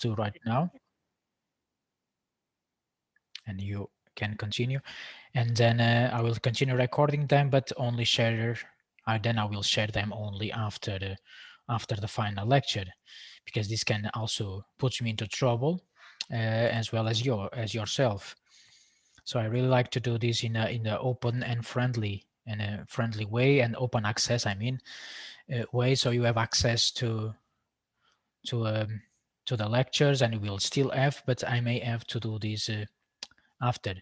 do right now. And you can continue. And then I will continue recording them, but only share. Then I will share them only after the final lecture, because this can also put me into trouble, as well as yourself. So I really like to do this in a open and friendly way, and open access, I mean, way, so you have access to um, to the lectures, and you will still have, but I may have to do this after.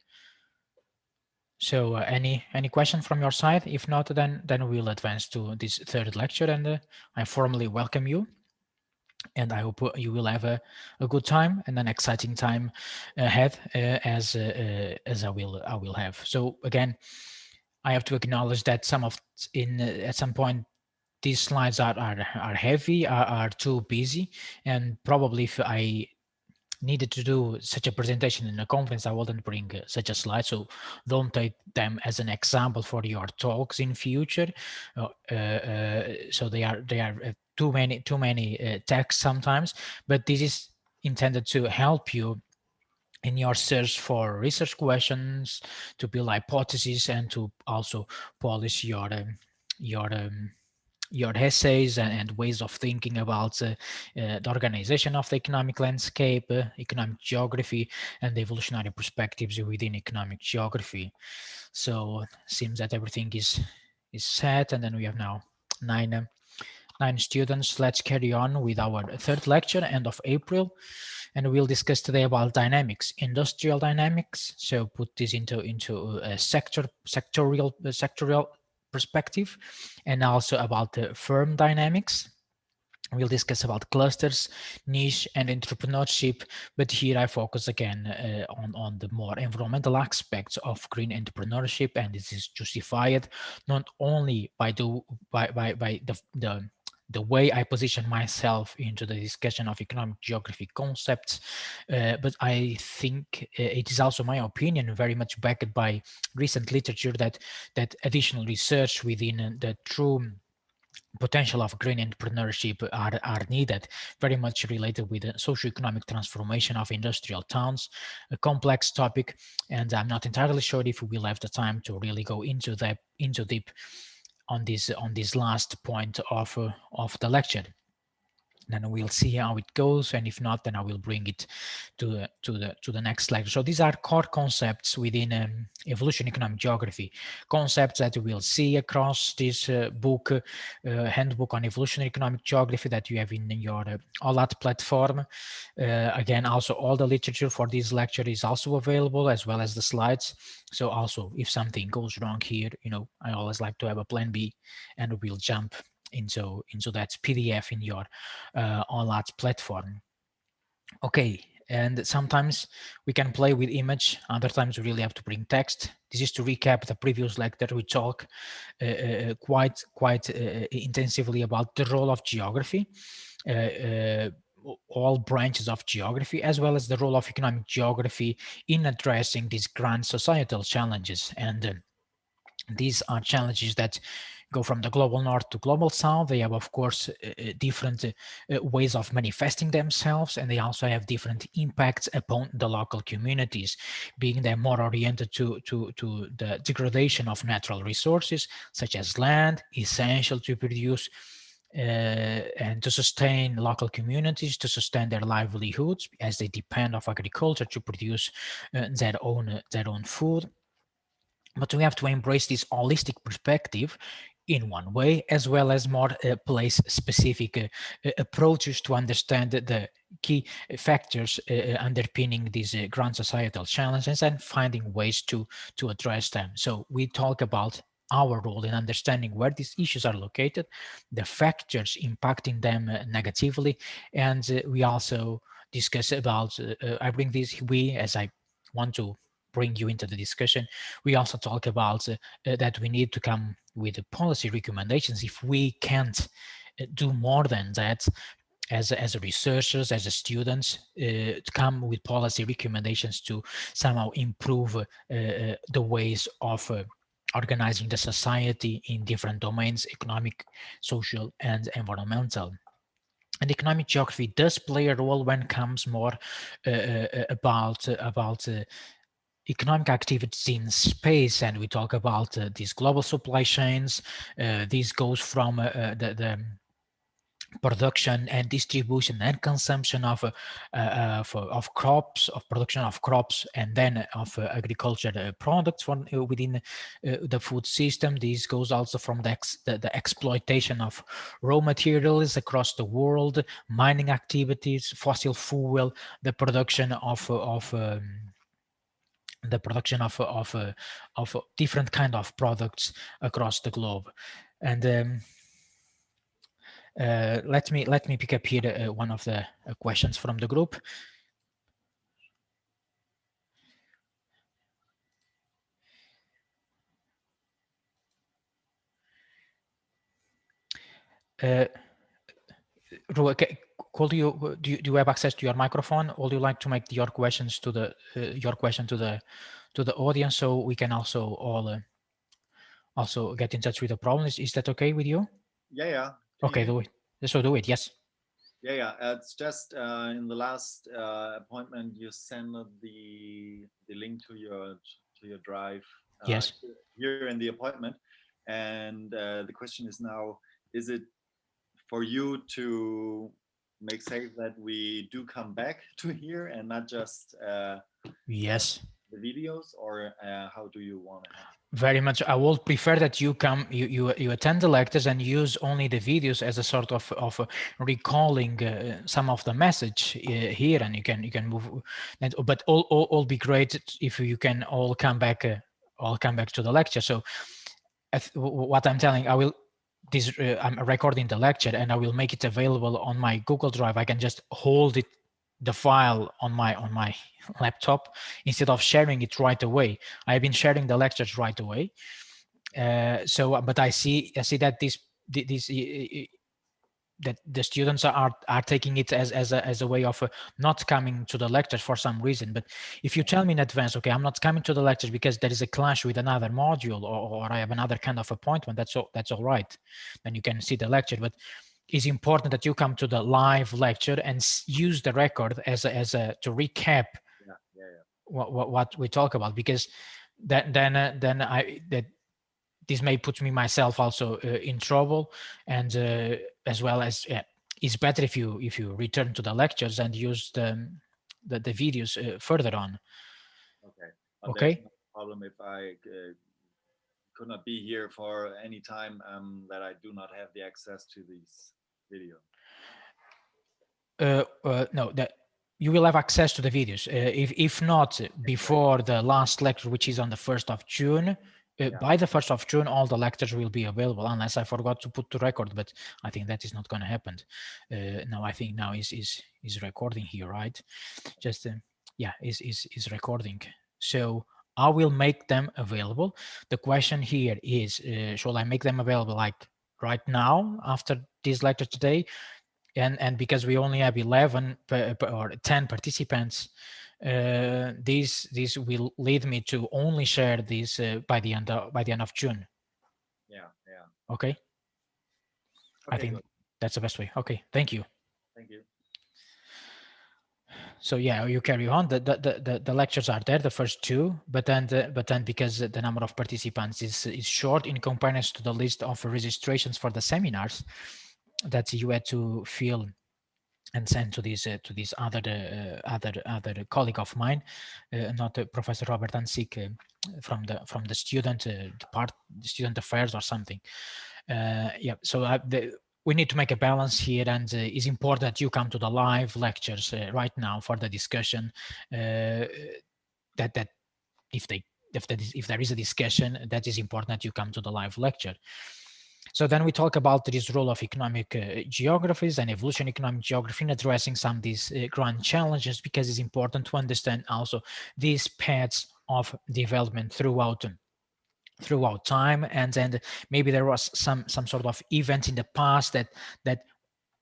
So any question from your side? If not, then we'll advance to this third lecture, and I formally welcome you. And I hope you will have a good time and an exciting time ahead, as I will have. So again, I have to acknowledge that at some point these slides are heavy, are too busy, and probably if I needed to do such a presentation in a conference, I wouldn't bring such a slide. So don't take them as an example for your talks in future. So they are too many texts sometimes, but this is intended to help you in your search for research questions, to build hypotheses, and to also polish your your essays and ways of thinking about the organization of the economic landscape, economic geography, and the evolutionary perspectives within economic geography. So it seems that everything is set, and then we have now nine students. Let's carry on with our third lecture, end of April, and we'll discuss today about dynamics, industrial dynamics. So put this into a sectorial perspective, and also about the firm dynamics. We'll discuss about clusters, niche, and entrepreneurship, but here I focus again on the more environmental aspects of green entrepreneurship, and this is justified not only by the way I position myself into the discussion of economic geography concepts, but I think it is also my opinion, very much backed by recent literature, that additional research within the true potential of green entrepreneurship are needed, very much related with the socio-economic transformation of industrial towns, a complex topic, and I'm not entirely sure if we will have the time to really go into deep on this last point of the lecture. Then we'll see how it goes, and if not, then I will bring it to the next lecture. So these are core concepts within evolution economic geography, concepts that we'll see across this book, handbook on evolutionary economic geography, that you have in your OLAT platform. Again, also all the literature for this lecture is also available, as well as the slides. So also, if something goes wrong here, I always like to have a plan B, and we'll jump into that PDF in your OLAT platform. Okay, and sometimes we can play with image, other times we really have to bring text. This is to recap the previous lecture. We talk quite intensively about the role of geography, all branches of geography, as well as the role of economic geography in addressing these grand societal challenges. And these are challenges that go from the global north to global south. They have, of course, different ways of manifesting themselves, and they also have different impacts upon the local communities, being them more oriented to the degradation of natural resources, such as land, essential to produce and to sustain local communities, to sustain their livelihoods, as they depend on agriculture to produce their own food. But we have to embrace this holistic perspective in one way, as well as more place-specific approaches to understand the key factors underpinning these grand societal challenges, and finding ways to address them. So we talk about our role in understanding where these issues are located, the factors impacting them negatively, and we also discuss about, I bring this, as I want to bring you into the discussion, we also talk about that we need to come with policy recommendations if we can't do more than that as researchers, as students, to come with policy recommendations to somehow improve the ways of organizing the society in different domains, economic, social, and environmental. And economic geography does play a role when it comes more about economic activities in space, and we talk about these global supply chains. This goes from the production and distribution and consumption of crops, of production of crops, and then of agriculture products from within the food system. This goes also from the exploitation of raw materials across the world, mining activities, fossil fuel, the production of different kind of products across the globe. And let me pick up here one of the questions from the group. Ru, could you do you have access to your microphone, or do you like to make your questions to the your question to the audience, so we can also all also get in touch with the problem? Is that okay with you? Yeah, yeah. Can you Okay, hear do me? it. So do it. Yes. Yeah, yeah. It's just in the last appointment you send the link to your drive Yes. here in the appointment, and the question is now: is it for you to make safe that we do come back to here and not just Yes. the videos, or how do you want to handle? Very much. I would prefer that you come, you attend the lectures and use only the videos as a sort of recalling some of the message here, and you can move. And, but all be great if you can all come back to the lecture. So what I'm telling, I will this I'm recording the lecture and I will make it available on my Google Drive. I can just hold it, the file on my laptop, instead of sharing it right away. I've been sharing the lectures right away. But I see that this that the students are taking it as a way of not coming to the lectures for some reason. But if you tell me in advance, okay, I'm not coming to the lectures because there is a clash with another module, or I have another kind of appointment, that's all right, then you can see the lecture. But it's important that you come to the live lecture and use the record as a to recap Yeah, yeah, yeah. what we talk about, because then I that this may put me myself also in trouble. And as well as it's better if you return to the lectures and use the videos further on. Okay, but there's Okay. no problem if I could not be here for any time that I do not have the access to these video. No, that you will have access to the videos. If not Great. before the last lecture, which is on the 1st of June, Yeah. by the 1st of June, all the lectures will be available, unless I forgot to put to record, but I think that is not going to happen. Now I think now is recording here, right? Just yeah, is recording. So I will make them available. The question here is, shall I make them available like right now after this lecture today? And because we only have 11 or 10 participants, this will lead me to only share this by the end of June. Yeah, yeah. Okay, I Okay, good. think that's the best way. Okay, thank you. Thank you. So yeah, you carry on. The lectures are there, the first two, but then because the number of participants is short in comparison to the list of registrations for the seminars that you had to fill and send to this other colleague of mine, not Professor Robert Ansik, from the student student affairs or something. Yeah, so we need to make a balance here, and it's important that you come to the live lectures right now for the discussion. That if they if there is a discussion, that is important that you come to the live lecture. So then we talk about this role of economic geographies and evolutionary economic geography in addressing some of these grand challenges, because it's important to understand also these paths of development throughout time, and maybe there was some sort of event in the past that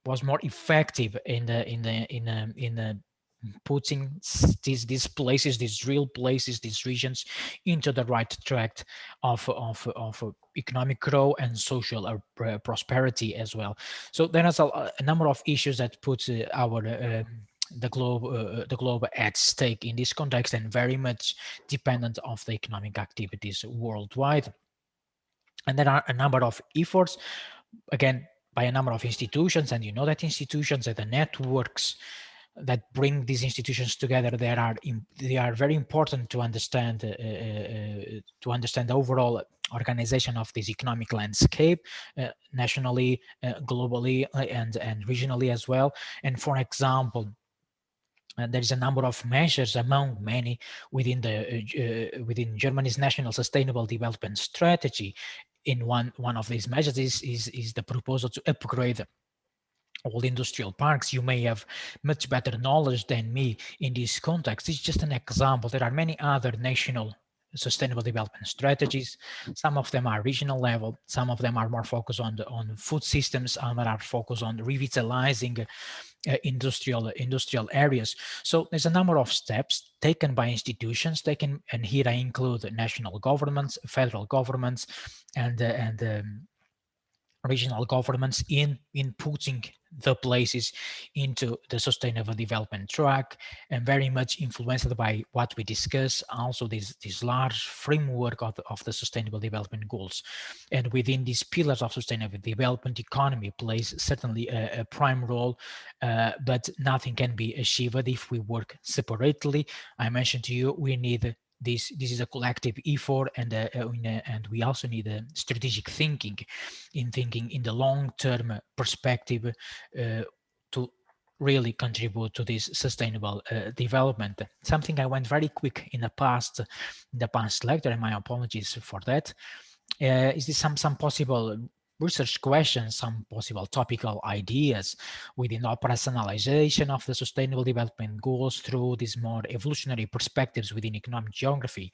was more effective in the putting these places, these real places, these regions into the right track of economic growth and social prosperity as well. So there is a number of issues that put the globe at stake in this context, and very much dependent of the economic activities worldwide. And there are a number of efforts, again, by a number of institutions, and you know that institutions and the networks that bring these institutions together, they are very important to understand the overall organization of this economic landscape, nationally, globally, and regionally as well. And for example, there is a number of measures among many within Germany's national sustainable development strategy. In one of these measures is the proposal to upgrade all industrial parks. You may have much better knowledge than me in this context. It's just an example. There are many other national sustainable development strategies. Some of them are regional level. Some of them are more focused on food systems. Some are focused on revitalizing industrial areas. So there's a number of steps taken by institutions. And here I include national governments, federal governments, and regional governments in putting the places into the sustainable development track, and very much influenced by what we discuss, also this large framework of the sustainable development goals. And within these pillars of sustainable development, economy plays certainly a prime role, but nothing can be achieved if we work separately. I mentioned to you, we need this is a collective effort, and we also need a strategic thinking in the long-term perspective, to really contribute to this sustainable development. Something I went very quick in the past lecture, and my apologies for that. Is this some possible research questions, some possible topical ideas within the operationalization of the sustainable development goals through these more evolutionary perspectives within economic geography?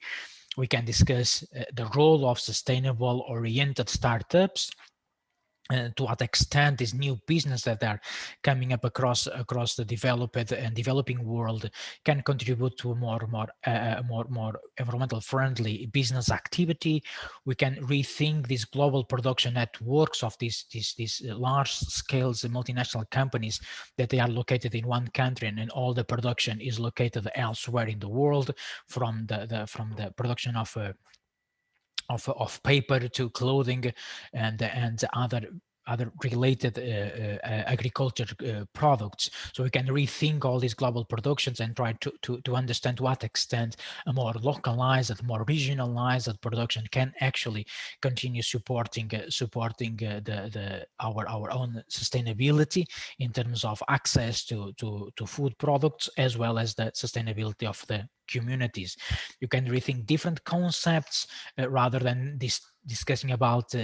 We can discuss the role of sustainable oriented startups, to what extent this new business that are coming up across the developed and developing world can contribute to a more environmental friendly business activity. We can rethink these global production networks of these large scales multinational companies, that they are located in one country, and all the production is located elsewhere in the world, from the production of paper to clothing, and other related agriculture products. So we can rethink all these global productions and try to understand to what extent a more localized, more regionalized production can actually continue supporting our own sustainability in terms of access to food products, as well as the sustainability of the communities. You can rethink different concepts, rather than discussing about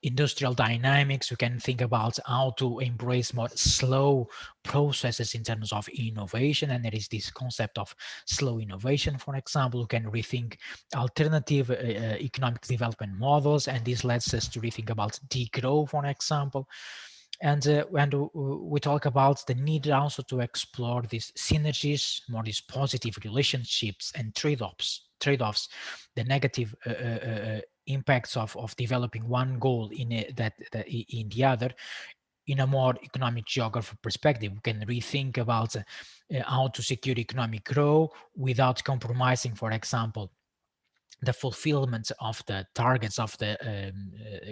industrial dynamics. We can think about how to embrace more slow processes in terms of innovation, and there is this concept of slow innovation. For example, we can rethink alternative economic development models, and this lets us to rethink about degrowth, for example. And we talk about the need also to explore these synergies, more these positive relationships and trade-offs, the negative impacts of developing one goal in in the other. In a more economic geography perspective, we can rethink about how to secure economic growth without compromising, for example, the fulfillment of the targets of the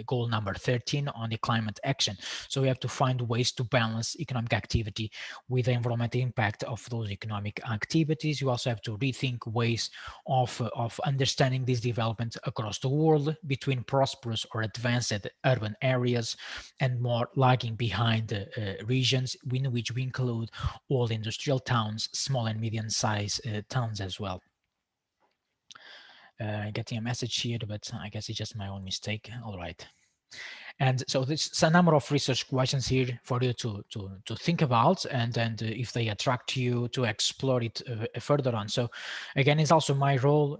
goal number 13 on the climate action. So we have to find ways to balance economic activity with the environmental impact of those economic activities. You also have to rethink ways of understanding this development across the world, between prosperous or advanced urban areas and more lagging behind regions, in which we include all industrial towns, small and medium-sized towns as well. Getting a message here, but I guess it's just my own mistake. All right. And so there's a number of research questions here for you to think about, and if they attract you, to explore it further on. So again, it's also my role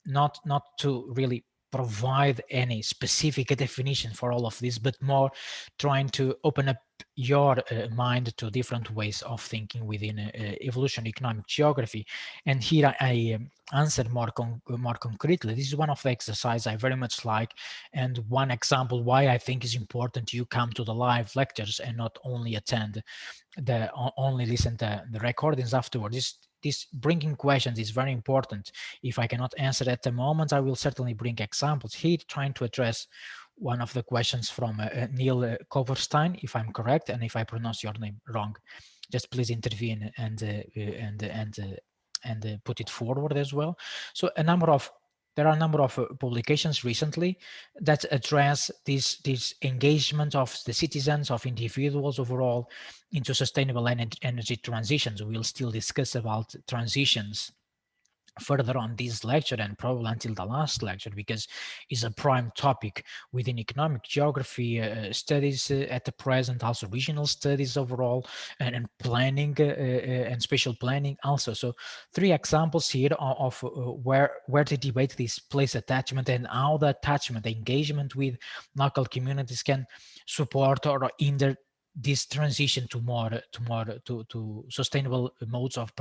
not to really provide any specific definition for all of this, but more trying to open up your mind to different ways of thinking within evolutionary economic geography. And here I answer more concretely. This is one of the exercises I very much like, and one example why I think is important you come to the live lectures and not only attend only listen to the recordings afterwards. This bringing questions is very important. If I cannot answer at the moment, I will certainly bring examples here, trying to address one of the questions from Neil Koverstein, if I'm correct, and if I pronounce your name wrong, just please intervene and put it forward as well. So there are a number of publications recently that address this engagement of the citizens, of individuals overall, into sustainable energy transitions. We'll still discuss about transitions further on this lecture and probably until the last lecture, because it's a prime topic within economic geography studies at the present, also regional studies overall, and planning and spatial planning also. So three examples here of where the debate this place attachment and how the attachment, the engagement with local communities can support or hinder this transition to sustainable modes of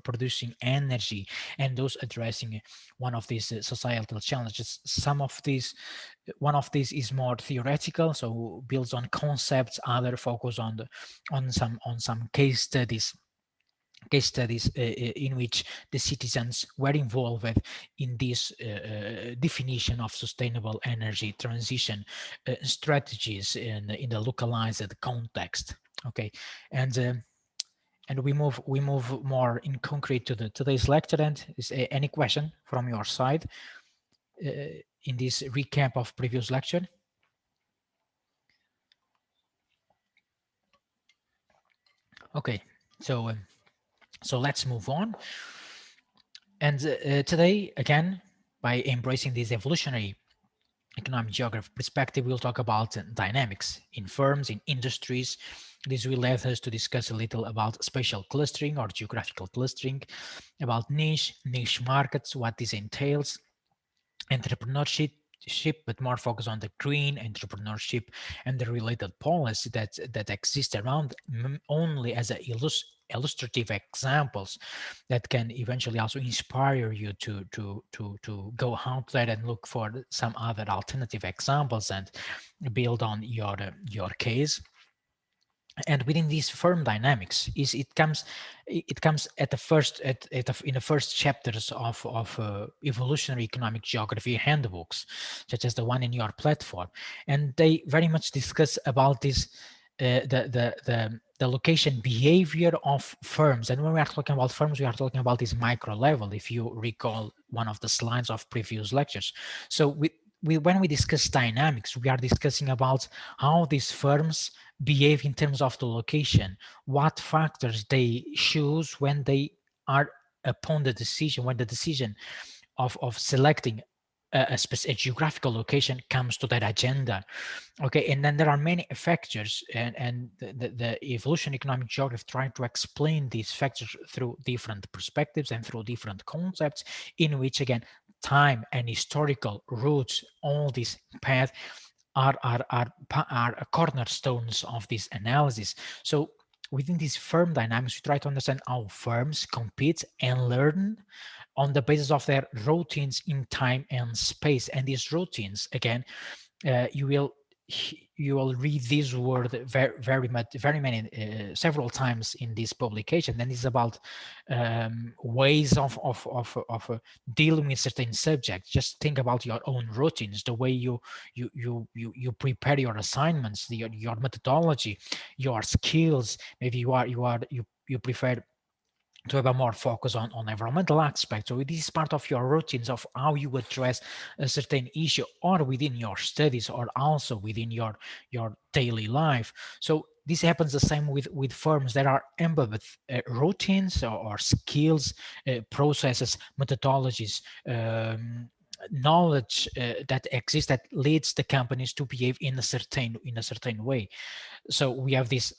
producing energy, and those addressing one of these societal challenges. One of these is more theoretical, so builds on concepts. Other focus on some case studies in which the citizens were involved in this definition of sustainable energy transition strategies in the localized context. Okay, and we move more in concrete to today's lecture. And is any question from your side in this recap of previous lecture? Okay, so let's move on. And today, again, by embracing this evolutionary economic geography perspective, we'll talk about dynamics in firms, in industries. This will lead us to discuss a little about spatial clustering or geographical clustering, about niche markets, what this entails, entrepreneurship, but more focus on the green entrepreneurship and the related policy that exist around, only as a illustrative examples that can eventually also inspire you to go out there and look for some other alternative examples and build on your case. And within these firm dynamics it comes at the first in the first chapters of evolutionary economic geography handbooks, such as the one in your platform, and they very much discuss about this the location behavior of firms. And when we are talking about firms, we are talking about this micro level, if you recall one of the slides of previous lectures. So when we discuss dynamics, we are discussing about how these firms behave in terms of the location, what factors they choose when they are upon the decision, when the decision of selecting a geographical location comes to that agenda. Okay, and then there are many factors, and the evolution economic geography trying to explain these factors through different perspectives and through different concepts, in which again time and historical roots, all these paths are cornerstones of this analysis. So within these firm dynamics, we try to understand how firms compete and learn on the basis of their routines in time and space. And these routines, again, you will read this word very much, very many, several times in this publication. And it's about ways of dealing with certain subjects. Just think about your own routines, the way you prepare your assignments, your methodology, your skills. Maybe you prefer to have a more focus on environmental aspects. So this is part of your routines of how you address a certain issue, or within your studies, or also within your daily life. So this happens the same with firms that are embedded routines or skills, processes, methodologies, knowledge that exists, that leads the companies to behave in a certain way. So we have these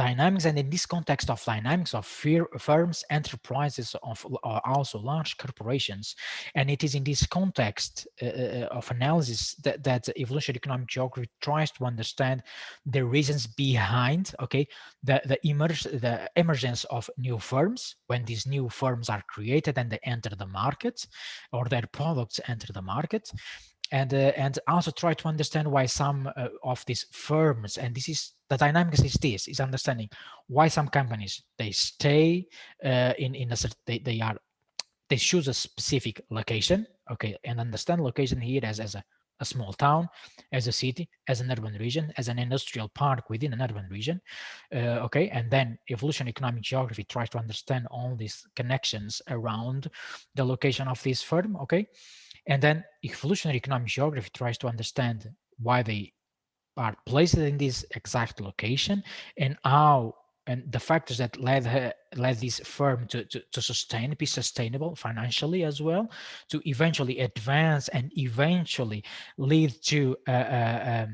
dynamics, and in this context of dynamics of firms, enterprises, of also large corporations. And it is in this context of analysis that evolutionary economic geography tries to understand the reasons behind, okay, the emergence of new firms, when these new firms are created and they enter the market, or their products enter the market. And also try to understand why some of these firms, and this is the dynamics, is understanding why some companies, they stay in a they choose a specific location, okay, and understand location here as a small town, as a city, as an urban region, as an industrial park within an urban region, okay. And then evolution economic geography tries to understand all these connections around the location of this firm, okay. And then evolutionary economic geography tries to understand why they are placed in this exact location, and how, and the factors that led this firm to be sustainable financially as well, to eventually advance and eventually lead to the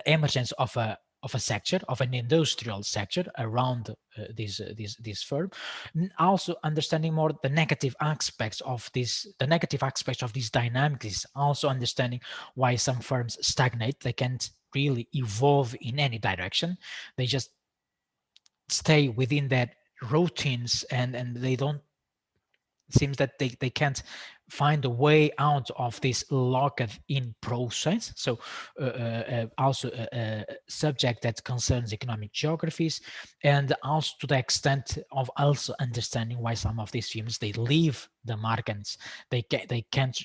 emergence of a sector, of an industrial sector around this firm. And also understanding more the negative aspects of this dynamic is also understanding why some firms stagnate. They can't really evolve in any direction. They just stay within their routines, and they don't, seems that they can't find a way out of this locked in process. So also a subject that concerns economic geographies, and also to the extent of also understanding why some of these firms, they leave the markets. They can't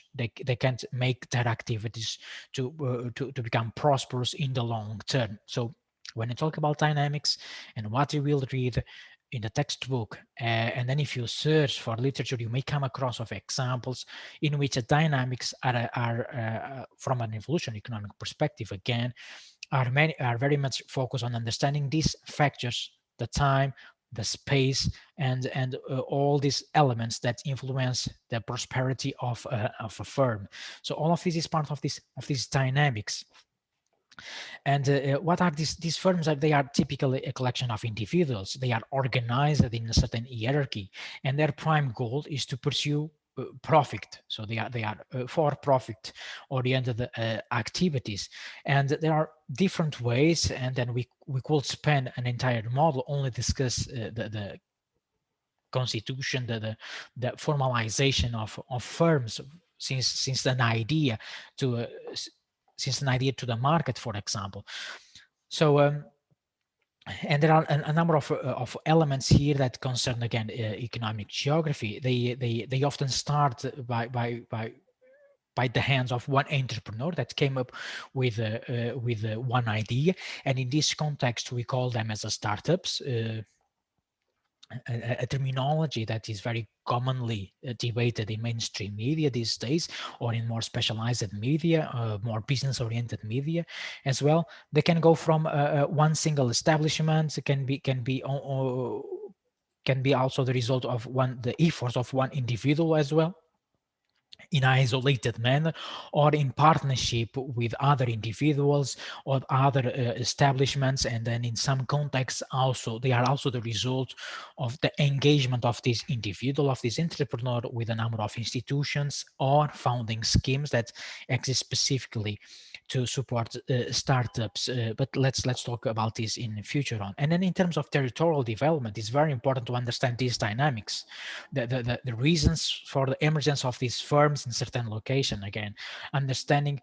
make their activities to become prosperous in the long term. So when you talk about dynamics, and what you will read in the textbook, and then if you search for literature, you may come across of examples in which the dynamics are from an evolution economic perspective, again, are very much focused on understanding these factors: the time, the space, and all these elements that influence the prosperity of a firm. So all of this is part of these dynamics. And what are these firms? They are typically a collection of individuals. They are organized in a certain hierarchy, and their prime goal is to pursue profit. So they are for profit oriented activities, and there are different ways. And then we could spend an entire model only discuss the constitution, the formalization of firms, since an idea to since an idea to the market, for example. So and there are a number of elements here that concern, again, economic geography. They often start by the hands of one entrepreneur that came up with one idea, and in this context we call them as a startups. A terminology that is very commonly debated in mainstream media these days, or in more specialized media, more business-oriented media as well. They can go from one single establishment. It can be also the result of the efforts of one individual as well, in an isolated manner, or in partnership with other individuals or other establishments. And then in some contexts also, they are also the result of the engagement of this individual, of this entrepreneur, with a number of institutions or founding schemes that exist specifically to support startups. But let's talk about this in the future on. And then in terms of territorial development, it's very important to understand these dynamics, the reasons for the emergence of these firms in certain location. Again, understanding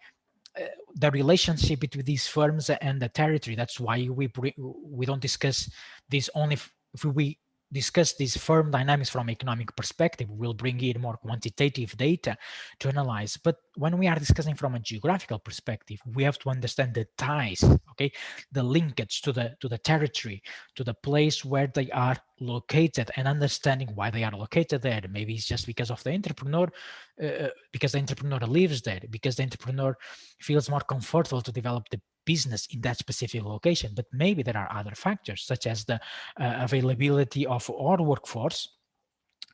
the relationship between these firms and the territory. That's why we don't discuss this only if we discuss these firm dynamics from economic perspective. We'll bring in more quantitative data to analyze. But when we are discussing from a geographical perspective, we have to understand the ties, okay, the linkage to the territory, to the place where they are located, and understanding why they are located there. Maybe it's just because of the entrepreneur, because the entrepreneur lives there, because the entrepreneur feels more comfortable to develop the business in that specific location. But maybe there are other factors, such as the availability of our workforce,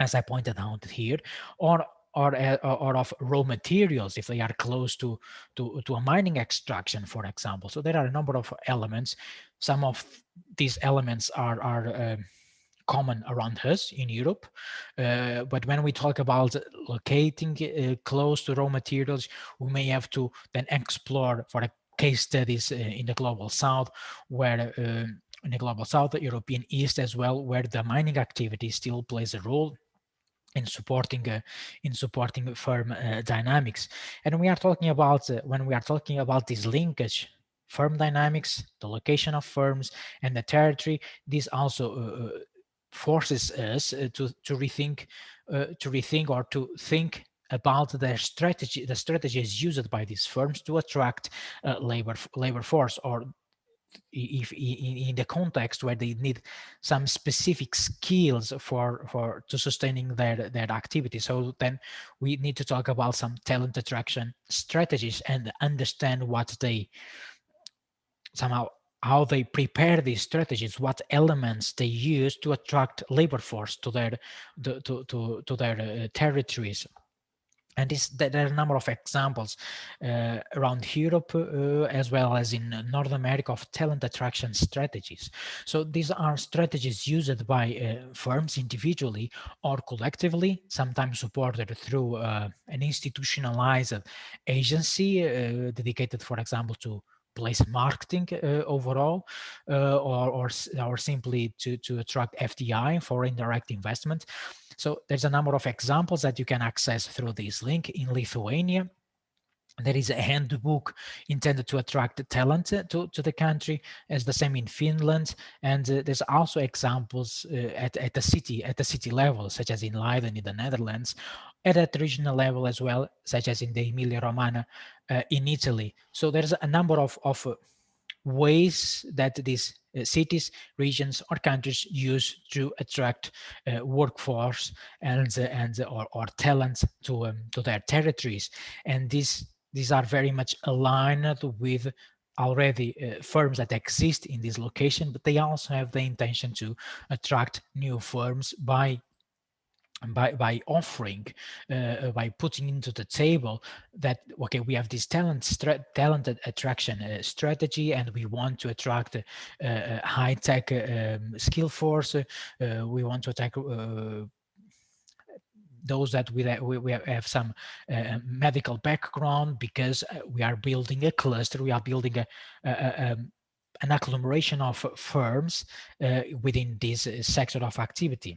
as I pointed out here, or or of raw materials if they are close to a mining extraction, for example. So there are a number of elements. Some of these elements are common around us in Europe. But when we talk about locating close to raw materials, we may have to then explore for a case studies in the global south, where in the global south, the European East as well, where the mining activity still plays a role in supporting firm dynamics. And we are talking about when we are talking about this linkage, firm dynamics, the location of firms, and the territory. This also forces us to rethink or to think about their strategy, the strategies used by these firms to attract labor force, or if in the context where they need some specific skills for to sustaining their activity. So then we need to talk about some talent attraction strategies and understand what they somehow how they prepare these strategies, what elements they use to attract labor force to their territories. And there are a number of examples around Europe as well as in North America of talent attraction strategies. So these are strategies used by firms individually or collectively, sometimes supported through an institutionalized agency dedicated, for example, to place marketing overall, or simply to attract FDI, foreign direct investment. So there's a number of examples that you can access through this link. In Lithuania, there is a handbook intended to attract talent to the country, as the same in Finland. And there's also examples at the city level, such as in Leiden in the Netherlands, and at the regional level as well, such as in the Emilia Romagna in Italy. So there's a number of ways that these cities, regions, or countries use to attract workforce or talents to their territories, and these are very much aligned with already firms that exist in this location, but they also have the intention to attract new firms by offering, by putting into the table that, okay, we have this talented attraction strategy, and we want to attract high-tech skill force. We want to attack those that we have some medical background, because we are building a cluster, we are building an agglomeration of firms within this sector of activity.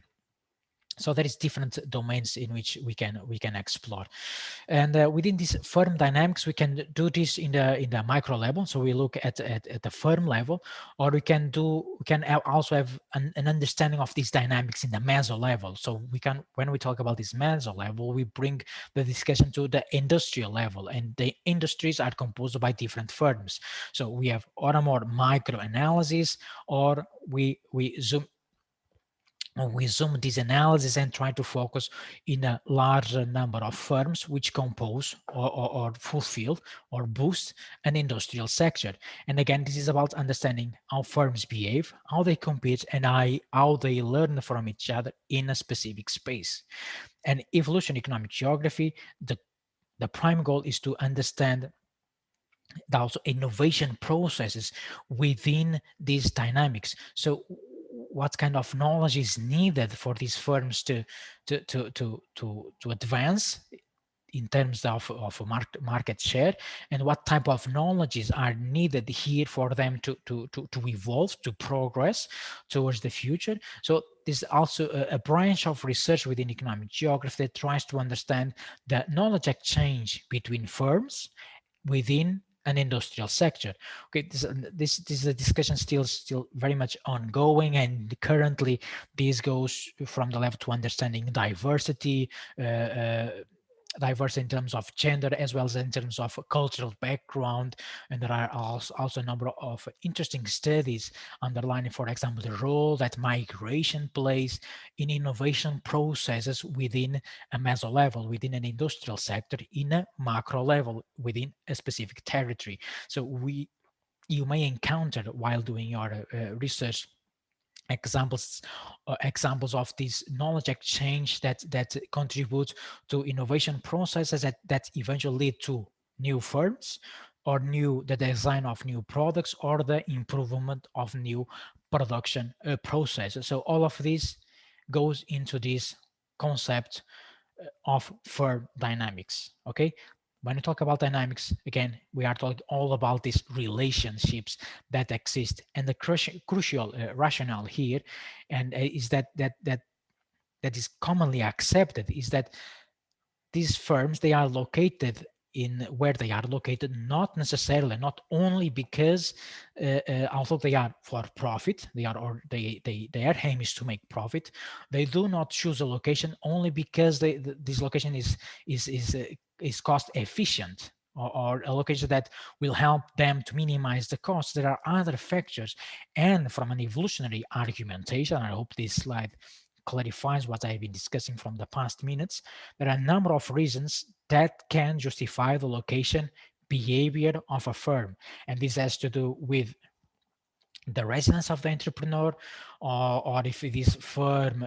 So there is different domains in which we can explore, and within this firm dynamics, we can do this in the micro level. So we look at the firm level, or we can also have an understanding of these dynamics in the meso level. So we can, when we talk about this meso level, we bring the discussion to the industrial level, and the industries are composed by different firms. So we have or a more micro analysis, or we zoom this analysis and try to focus in a larger number of firms which compose or fulfill or boost an industrial sector. And again, this is about understanding how firms behave, how they compete, and how they learn from each other in a specific space. And evolution economic geography, the prime goal is to understand also innovation processes within these dynamics. So what kind of knowledge is needed for these firms to advance in terms of market share, and what type of knowledges are needed here for them to evolve, to progress towards the future. So this is also a branch of research within economic geography that tries to understand the knowledge exchange between firms within an industrial sector. Okay, this is a discussion still very much ongoing, and currently this goes from the level to understanding diversity, diverse in terms of gender as well as in terms of cultural background. And there are also a number of interesting studies underlining, for example, the role that migration plays in innovation processes within a meso level, within an industrial sector, in a macro level, within a specific territory. So you may encounter while doing your research examples examples of this knowledge exchange that contribute to innovation processes that eventually lead to new firms, or the design of new products, or the improvement of new production processes. So all of this goes into this concept of firm dynamics. Okay, when we talk about dynamics, again, we are talking all about these relationships that exist, and the crucial rationale here, and is that is commonly accepted, is that these firms, they are located in where they are located, not necessarily, not only because although they are for profit, they are, or their aim is to make profit, they do not choose a location only because this location is cost efficient, or a location that will help them to minimize the cost. There are other factors, and from an evolutionary argumentation, I hope this slide clarifies what I've been discussing from the past minutes. There are a number of reasons that can justify the location behavior of a firm. And this has to do with the residence of the entrepreneur, or if this firm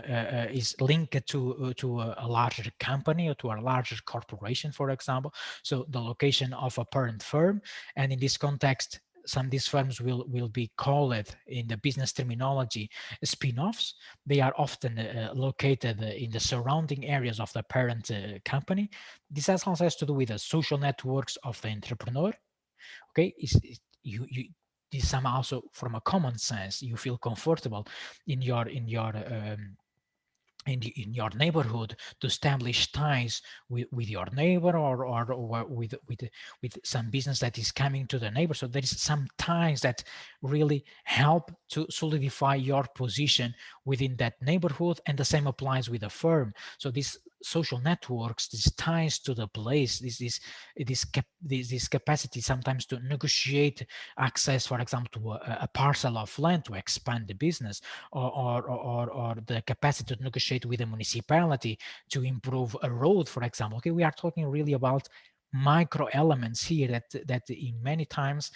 is linked to a larger company or to a larger corporation, for example. So the location of a parent firm, and in this context, some of these firms will be called, in the business terminology, spin-offs. They are often located in the surrounding areas of the parent company. This also has to do with the social networks of the entrepreneur. Okay, you this somehow, also from a common sense, you feel comfortable in your neighborhood to establish ties with your neighbor, or with some business that is coming to the neighbor. So there is some ties that really help to solidify your position within that neighborhood, and the same applies with a firm. So these social networks, these ties to the place, this capacity sometimes to negotiate access, for example, to a parcel of land to expand the business, or the capacity to negotiate with a municipality to improve a road, for example. Okay, we are talking really about micro elements here that in many times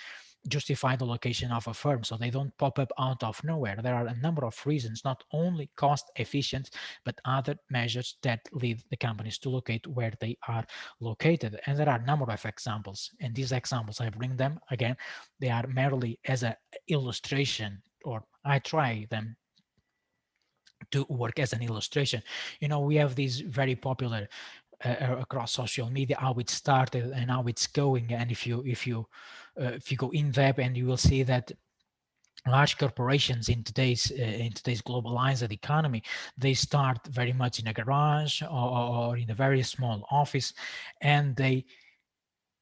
justify the location of a firm, so they don't pop up out of nowhere. There are a number of reasons, not only cost efficient, but other measures that lead the companies to locate where they are located. And there are a number of examples, and these examples, I bring them again, they are merely as an illustration, or I try them to work as an illustration. We have these very popular across social media, how it started and how it's going. And if you go in depth, and you will see that large corporations in today's globalized economy, they start very much in a garage, or in a very small office, and they,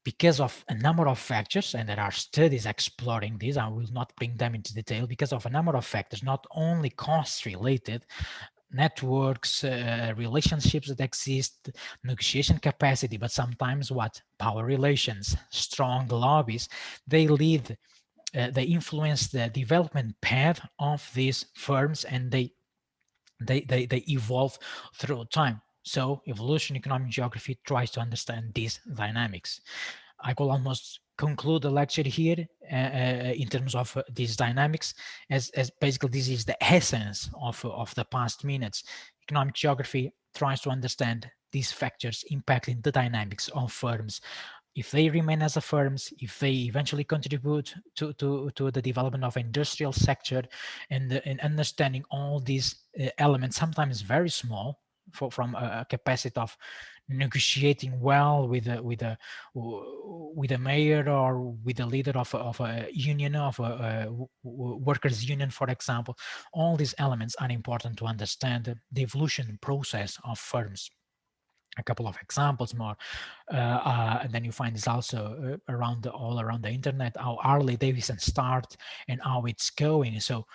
because of a number of factors, and there are studies exploring this, I will not bring them into detail, because of a number of factors, not only cost related, networks, relationships that exist, negotiation capacity, but sometimes what? Power relations, strong lobbies, they lead, they influence the development path of these firms, and they evolve through time. So evolution economic geography tries to understand these dynamics. I could almost conclude the lecture here in terms of these dynamics, as basically this is the essence of the past minutes. Economic geography tries to understand these factors impacting the dynamics of firms, if they remain as a firms, if they eventually contribute to the development of industrial sector, and understanding all these elements, sometimes very small, from a capacity of negotiating well with a mayor, or with a leader of a union, of a workers union, for example. All these elements are important to understand the evolution process of firms. A couple of examples more, and then you find this also all around the internet, how Harley Davidson start and how it's going. So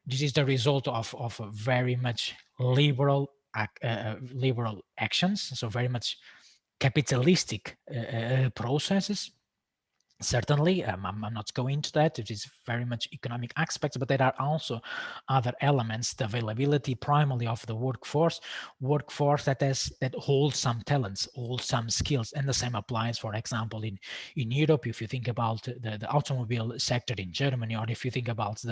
this is the result of a very much liberal actions, so very much capitalistic processes. Certainly, I'm not going into that. It is very much economic aspects, but there are also other elements: the availability primarily of the workforce that holds some talents, holds some skills, and the same applies, for example, in Europe. If you think about the automobile sector in Germany, or if you think about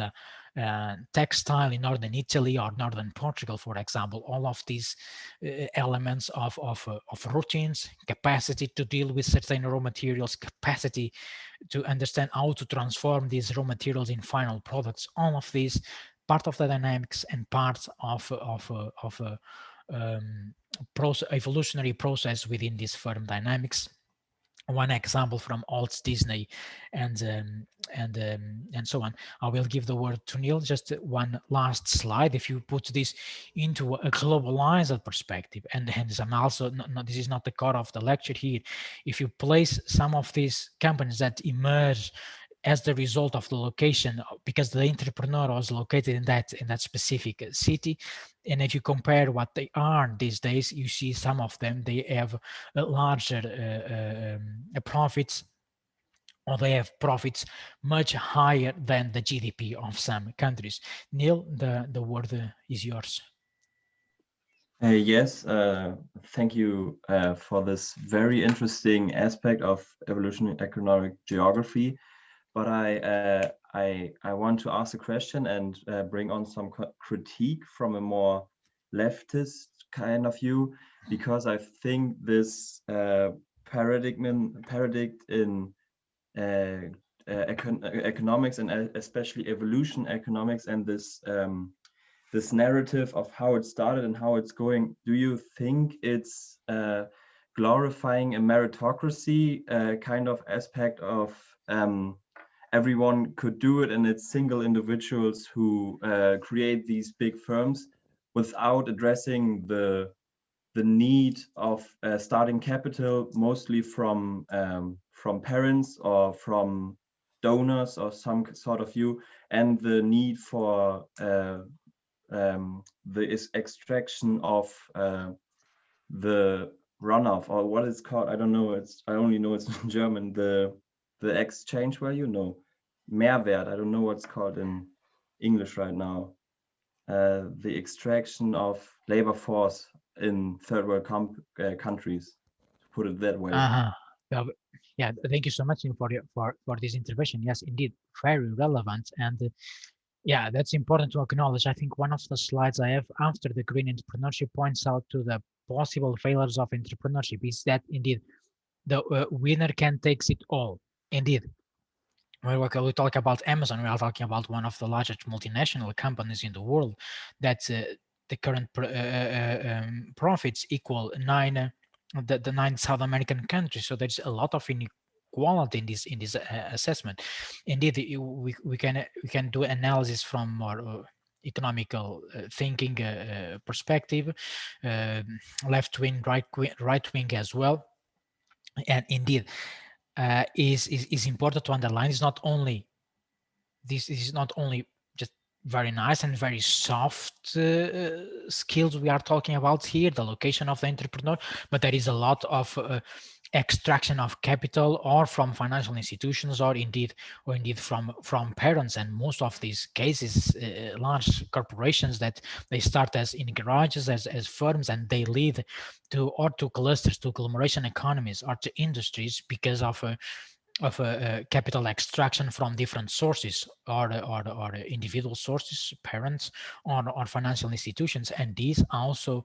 textile in northern Italy or northern Portugal, for example. All of these elements of routines, capacity to deal with certain raw materials, capacity to understand how to transform these raw materials in final products. All of these part of the dynamics and part of evolutionary process within this firm dynamics. One example from Alt Disney and so on. I will give the word to Neil. Just one last slide. If you put this into a globalized perspective, and hence I'm also this is not the core of the lecture here. If you place some of these companies that emerge as the result of the location, because the entrepreneur was located in that specific city, and if you compare what they are these days, you see some of them they have larger profits, or they have profits much higher than the GDP of some countries. Neil, the word is yours. Yes, thank you for this very interesting aspect of evolutionary economic geography. But I want to ask a question and bring on some critique from a more leftist kind of view, because I think this paradigm in economics, and especially evolution economics, and this narrative of how it started and how it's going, do you think it's glorifying a meritocracy kind of aspect of everyone could do it, and it's single individuals who create these big firms without addressing the need of starting capital, mostly from parents or from donors or some sort of view, and the need for the extraction of the runoff, or what it's called, I don't know, I only know it's in German, the exchange value, no, Mehrwert, I don't know what's called in English right now, the extraction of labor force in third world countries, to put it that way. Well, yeah, thank you so much for this intervention. Yes, indeed, very relevant. And yeah, that's important to acknowledge. I think one of the slides I have after the green entrepreneurship points out to the possible failures of entrepreneurship is that indeed the winner can takes it all. Indeed, when we talk about Amazon, we are talking about one of the largest multinational companies in the world. That the current profits equal the 9 South American countries. So there's a lot of inequality in this assessment. Indeed, we can do analysis from more economical thinking perspective, left wing, right wing as well, and indeed is important to underline. It's not only this is not only just very nice and very soft skills we are talking about here, the location of the entrepreneur, but there is a lot of extraction of capital, or from financial institutions, or indeed from parents. And most of these cases, large corporations that they start as in garages, as firms, and they lead to clusters, to agglomeration economies, or to industries, because of capital extraction from different sources, or individual sources, parents, or financial institutions. And these also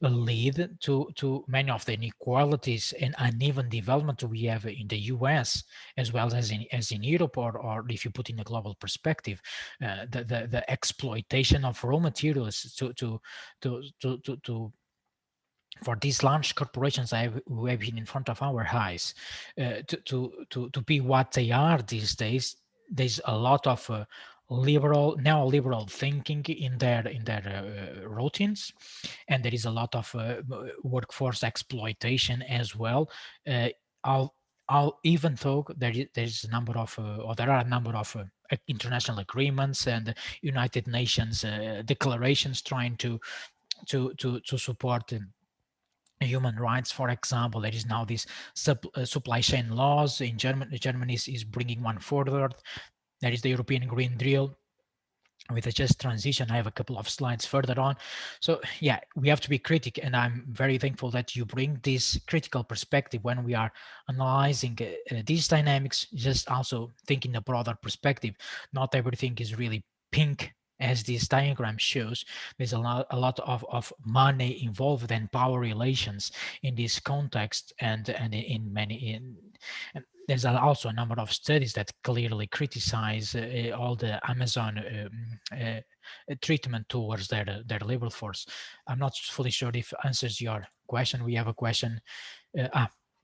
lead to many of the inequalities and uneven development we have in the US, as well as in Europe, or if you put in a global perspective, the exploitation of raw materials to for these large corporations who have been in front of our eyes, to be what they are these days. There's a lot of neoliberal thinking in their routines, and there is a lot of workforce exploitation as well. I'll even though there's a number of or there are a number of international agreements and United Nations declarations trying to support human rights. For example, there is now this supply chain laws in Germany. Germany is bringing one further. There is the European Green Deal with a just transition. I have a couple of slides further on. So yeah, we have to be critical, and I'm very thankful that you bring this critical perspective when we are analyzing these dynamics. Just also thinking a broader perspective. Not everything is really pink, as this diagram shows. There's a lot of money involved and power relations in this context, and in many and there's also a number of studies that clearly criticize all the Amazon treatment towards their labor force. I'm not fully sure if it answers your question. We have a question.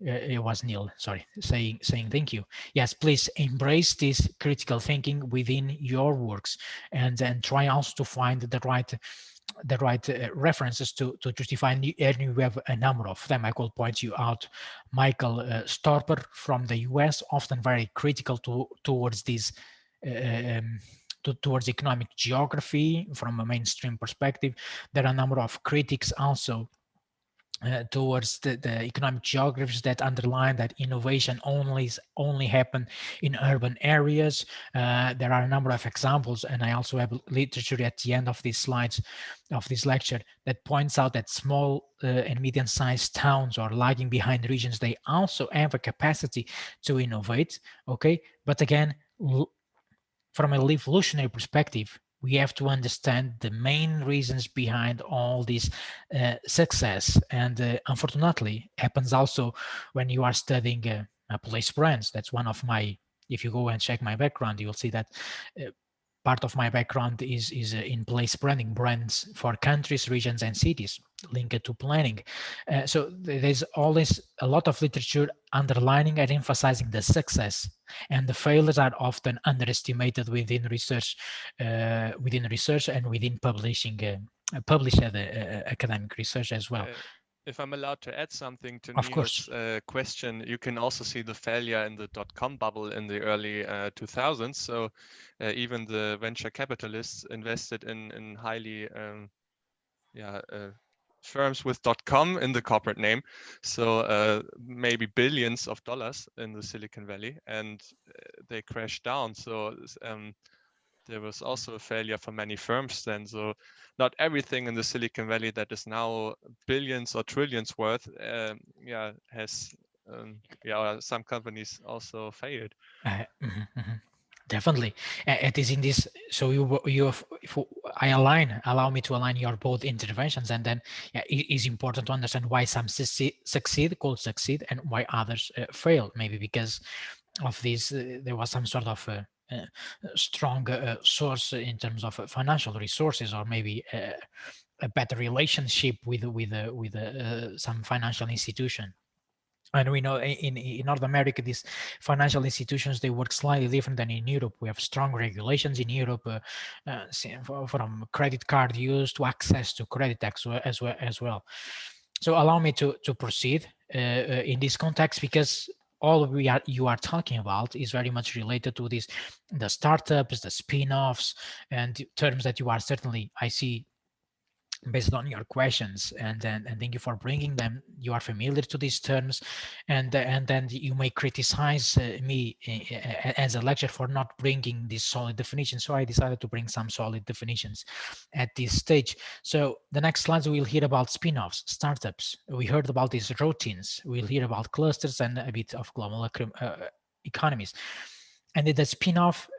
It was Neil, sorry, saying thank you. Yes, please embrace this critical thinking within your works, and then try also to find the right references to justify. And you have a number of them. I could point you out Michael Storper from the US, often very critical towards this towards economic geography from a mainstream perspective. There are a number of critics also towards the economic geographies that underline that innovation only happen in urban areas. There are a number of examples, and I also have literature at the end of these slides of this lecture that points out that small and medium-sized towns or lagging behind regions, they also have a capacity to innovate. Okay, but again, from an evolutionary perspective, we have to understand the main reasons behind all this success. And unfortunately, happens also when you are studying place brands. That's one of my, if you go and check my background, you'll see that part of my background is in place branding, brands for countries, regions, and cities linked to planning. So there's always a lot of literature underlining and emphasizing the success, and the failures are often underestimated within research and within publishing, published academic research as well. If I'm allowed to add something to Of course. Neil's question, you can also see the failure in the dot-com bubble in the early 2000s. So even the venture capitalists invested in highly firms with .com in the corporate name, so maybe billions of dollars in the Silicon Valley, and they crashed down. So there was also a failure for many firms then. So not everything in the Silicon Valley that is now billions or trillions worth, has some companies also failed. Definitely, it is in this. So allow me to align your both interventions, and then it is important to understand why some succeed, and why others fail. Maybe because of this, there was some sort of strong source in terms of financial resources, or maybe a better relationship with some financial institution. And we know in North America, these financial institutions, they work slightly different than in Europe. We have strong regulations in Europe, from credit card use to access to credit as well. So allow me to proceed in this context, because all you are talking about is very much related to the startups, the spin-offs, and terms that you are certainly, I see, based on your questions, and thank you for bringing them. You are familiar to these terms, and then you may criticize me as a lecturer for not bringing this solid definition. So I decided to bring some solid definitions at this stage. So the next slides, we'll hear about spin-offs, startups. We heard about these routines. We'll hear about clusters and a bit of global economies. And the spin-off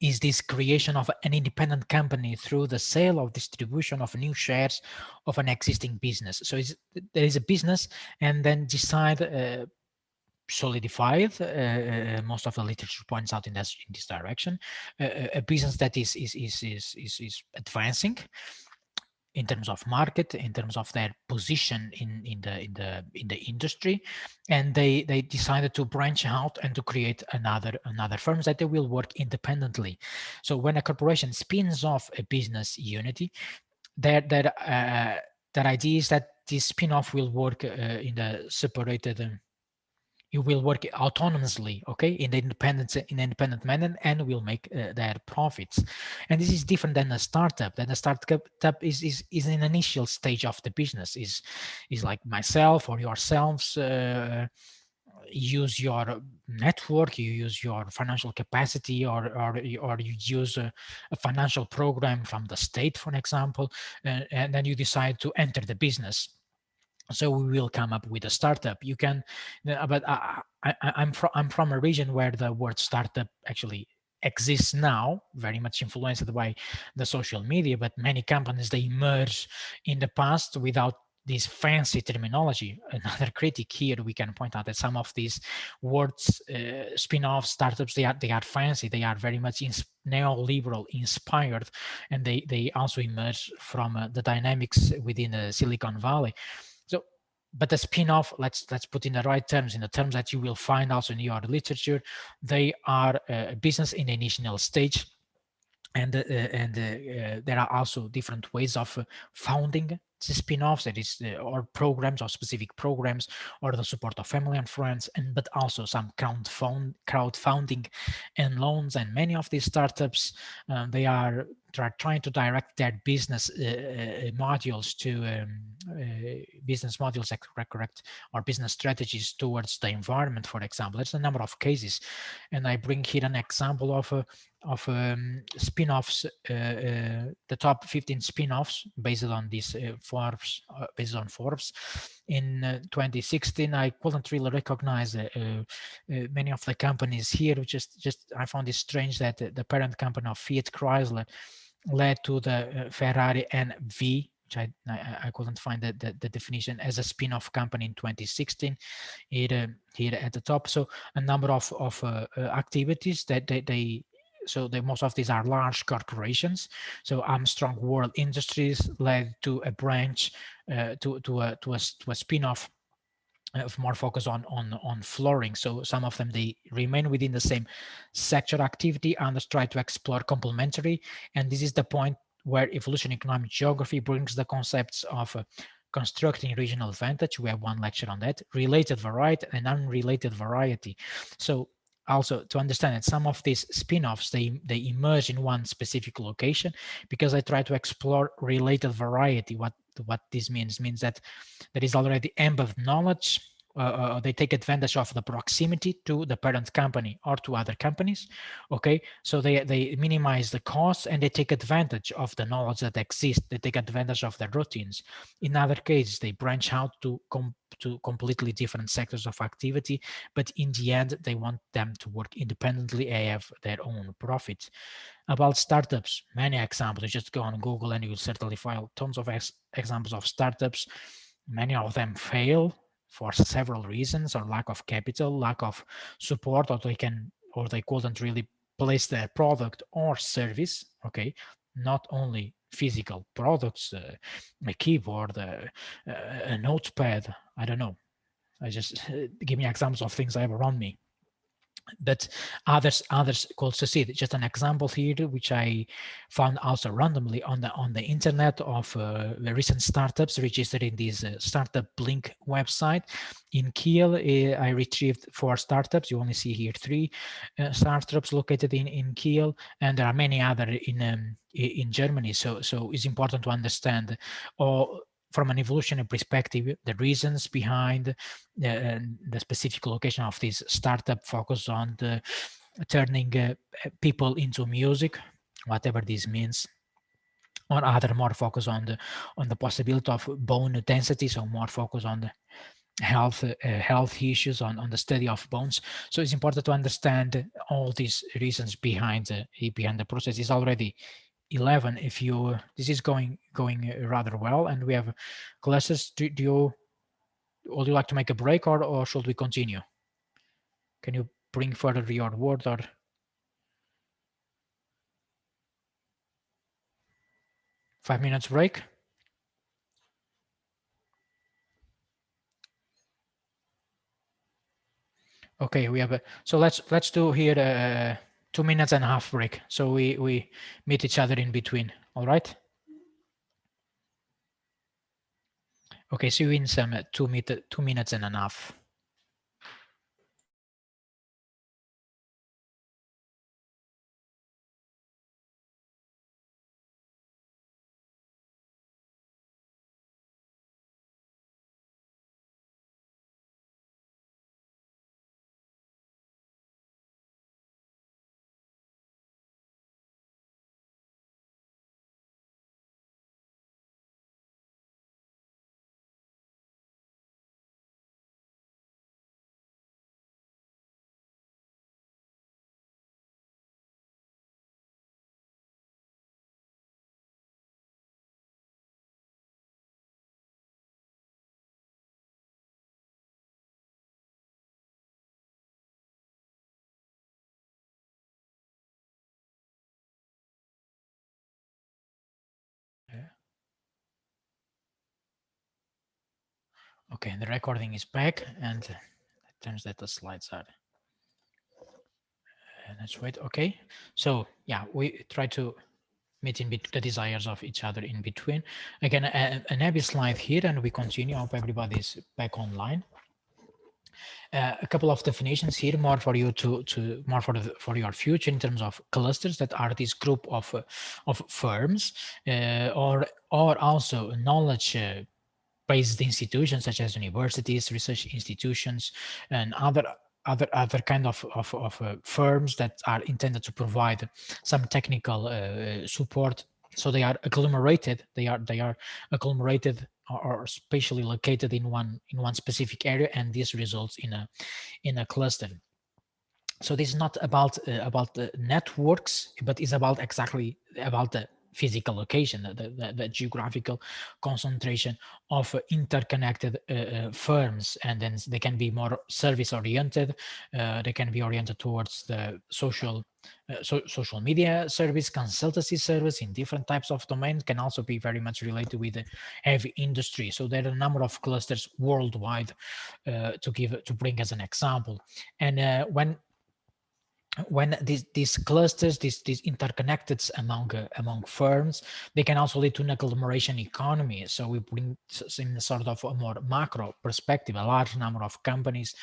is this creation of an independent company through the sale or distribution of new shares of an existing business. So there is a business, and then decide, solidified, most of the literature points out in this direction, a business that is advancing in terms of market, in terms of their position in the industry, and they decided to branch out and to create another firms that they will work independently. So when a corporation spins off a business unity, that idea is that this spin-off will work in the separated. You will work autonomously, okay, in the independent manner, and will make their profits. And this is different than a startup. Then a startup is an initial stage of the business. Is like myself or yourselves. Use your network, you use your financial capacity, or you use a financial program from the state, for example, and then you decide to enter the business. So we will come up with a startup. You can, but I'm from a region where the word startup actually exists now, very much influenced by the social media, but many companies, they emerge in the past without this fancy terminology. Another critic here, we can point out that some of these words, spin-off startups, they are fancy, they are very much neoliberal inspired, and they also emerge from the dynamics within Silicon Valley. So, but the spin-off, let's put in the right terms, in the terms that you will find also in your literature, they are a business in the initial stage, and there are also different ways of founding the spin-offs, that is, or programs, or specific programs, or the support of family and friends, but also some crowdfunding and loans. And many of these startups, they are trying to direct their business modules to business modules, correct, or business strategies towards the environment, for example. There's a number of cases, and I bring here an example of spin-offs, the top 15 spin-offs based on this Forbes, in 2016. I couldn't really recognize many of the companies here. Just I found it strange that the parent company of Fiat Chrysler led to the Ferrari NV, which I couldn't find the definition, as a spin-off company in 2016 here at the top. So a number of activities that most of these are large corporations. So Armstrong World Industries led to a branch, to a spin-off of more focus on flooring. So some of them, they remain within the same sector activity, others try to explore complementary. And this is the point where evolution economic geography brings the concepts of constructing regional advantage. We have one lecture on that, related variety and unrelated variety. So also to understand that some of these spin-offs, they emerge in one specific location because I try to explore related variety. What this means that there is already embedded knowledge. They take advantage of the proximity to the parent company or to other companies. Okay, so they minimize the costs, and they take advantage of the knowledge that exists. They take advantage of their routines. In other cases, they branch out to completely different sectors of activity, but in the end, they want them to work independently and have their own profits. About startups, many examples. You just go on Google and you will certainly find tons of examples of startups. Many of them fail for several reasons, or lack of capital, lack of support, or they couldn't really place their product or service. Okay, not only physical products, a keyboard, a notepad, I don't know. I just give me examples of things I have around me. But others could succeed. Just an example here, which I found also randomly on the internet, of the recent startups registered in this startup link website. In Kiel, I retrieved 4 startups. You only see here 3 startups located in Kiel, and there are many other in Germany. So it's important to understand, from an evolutionary perspective, the reasons behind the specific location of this startup, focus on turning people into music, whatever this means, or other more focus on the possibility of bone density, so more focus on the health issues, on the study of bones. So it's important to understand all these reasons behind the process. It's already 11. If you this is going rather well, and we have classes. Would you like to make a break, or should we continue? Can you bring further your word, or 5 minutes break? Okay, we have so let's do here 2 minutes and a half break. So we meet each other in between. All right. Okay, see you in some 2 minutes and a half. Okay, the recording is back, and it turns that the slides are. Let's wait. Okay, so yeah, we try to meet in the desires of each other in between. Again, an heavy slide here, and we continue. I hope everybody's back online. A couple of definitions here, more for you to more for your future in terms of clusters that are this group of firms, or also knowledge based institutions such as universities, research institutions, and other kind of firms that are intended to provide some technical support. So they are agglomerated. They are agglomerated or spatially located in one specific area, and this results in a cluster. So this is not about the networks, but it's about exactly about the physical location, the geographical concentration of interconnected firms, and then they can be more service oriented. They can be oriented towards the social media service, consultancy service in different types of domains, can also be very much related with the heavy industry. So there are a number of clusters worldwide to bring as an example. And when these clusters, these interconnected among firms, they can also lead to an agglomeration economy. So we bring in sort of a more macro perspective, a large number of companies,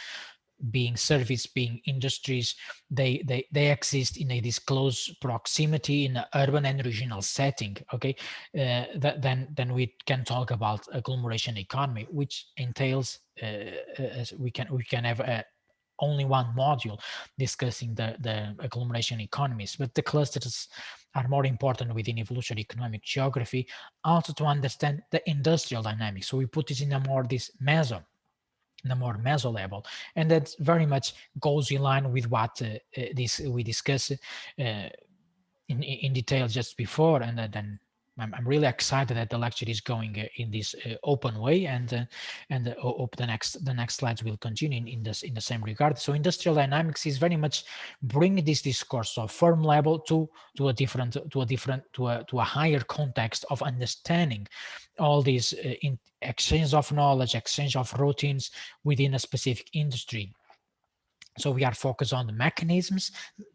being service, being industries, they exist in this close proximity in an urban and regional setting. Okay, then we can talk about agglomeration economy, which entails as we can have only one module discussing the agglomeration economies, but the clusters are more important within evolutionary economic geography, also to understand the industrial dynamics. So we put this in a more in a more meso level, and that very much goes in line with what we discussed in detail just before, and then I'm really excited that the lecture is going in this open way, and hope the next slides will continue in the same regard. So industrial dynamics is very much bringing this discourse of firm level to a higher context of understanding all these exchange of knowledge, exchange of routines within a specific industry. So we are focused on the mechanisms,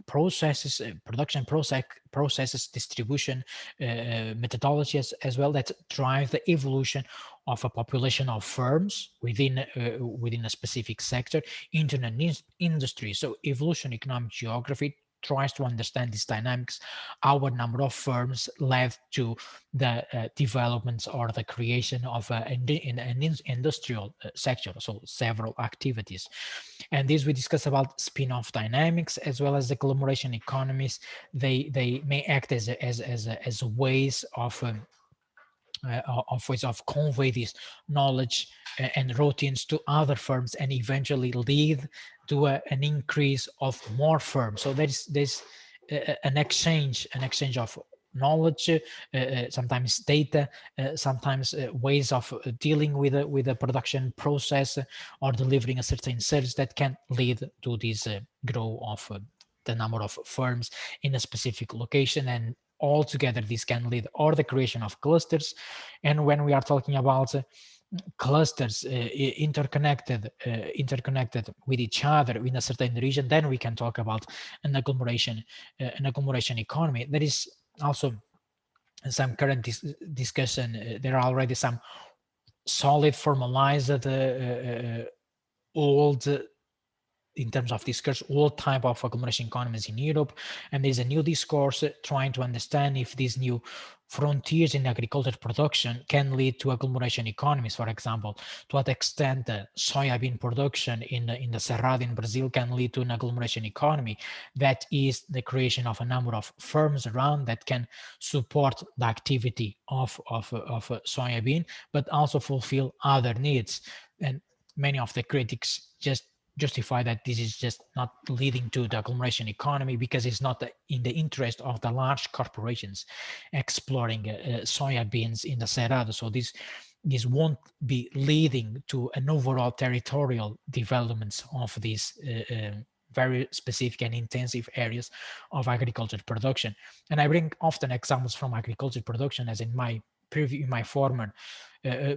processes, production processes, distribution methodologies as well, that drive the evolution of a population of firms within a specific sector into an industry. So evolution economic geography tries to understand these dynamics, our number of firms led to the developments or the creation of an industrial sector, so several activities. And this we discuss about spin-off dynamics as well as agglomeration economies. They may act as ways of ways of convey this knowledge and routines to other firms, and eventually lead to an increase of more firms. So there's an exchange of knowledge, sometimes data, sometimes ways of dealing with a production process or delivering a certain service that can lead to this growth of the number of firms in a specific location. And altogether this can lead or the creation of clusters. And when we are talking about clusters interconnected with each other in a certain region, then we can talk about an agglomeration economy. There is also some current discussion. There are already some solid formalized old in terms of discourse, all type of agglomeration economies in Europe, and there's a new discourse trying to understand if these new frontiers in agriculture production can lead to agglomeration economies. For example, to what extent the soybean production in the Cerrado in Brazil can lead to an agglomeration economy, that is the creation of a number of firms around that can support the activity of soybean, but also fulfill other needs. And many of the critics just justify that this is just not leading to the agglomeration economy because it's not in the interest of the large corporations exploring soybeans in the Cerrado. So this won't be leading to an overall territorial development of these very specific and intensive areas of agriculture production. And I bring often examples from agriculture production, as in my former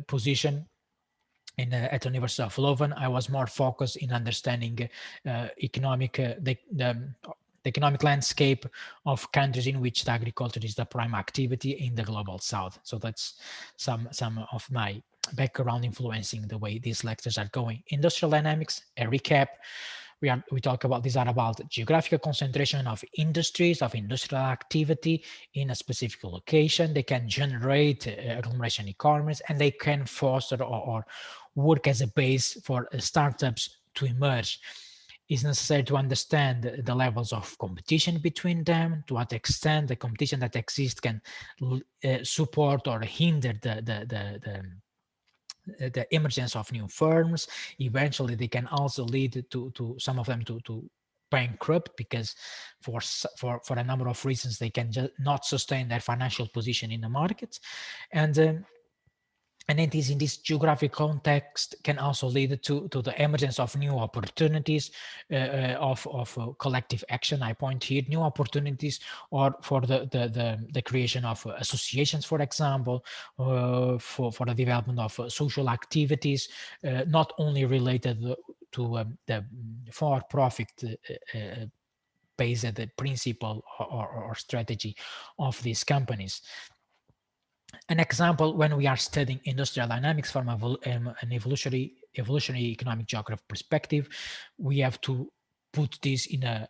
position. at the University of Leuven, I was more focused in understanding the economic landscape of countries in which the agriculture is the prime activity in the global south. So that's some of my background influencing the way these lectures are going. Industrial dynamics, a recap. We talk about, these are about geographical concentration of industries, of industrial activity in a specific location. They can generate agglomeration economies, and they can foster or work as a base for startups to emerge. It's necessary to understand the levels of competition between them, to what extent the competition that exists can support or hinder the emergence of new firms. Eventually, they can also lead to some of them to bankrupt, because for a number of reasons they can just not sustain their financial position in the markets. And it is in this geographic context can also lead to the emergence of new opportunities of collective action. I point here new opportunities, or for the creation of associations, for example, for the development of social activities, not only related to the for-profit based principle or strategy of these companies. An example, when we are studying industrial dynamics from an evolutionary economic geography perspective, we have to put this in a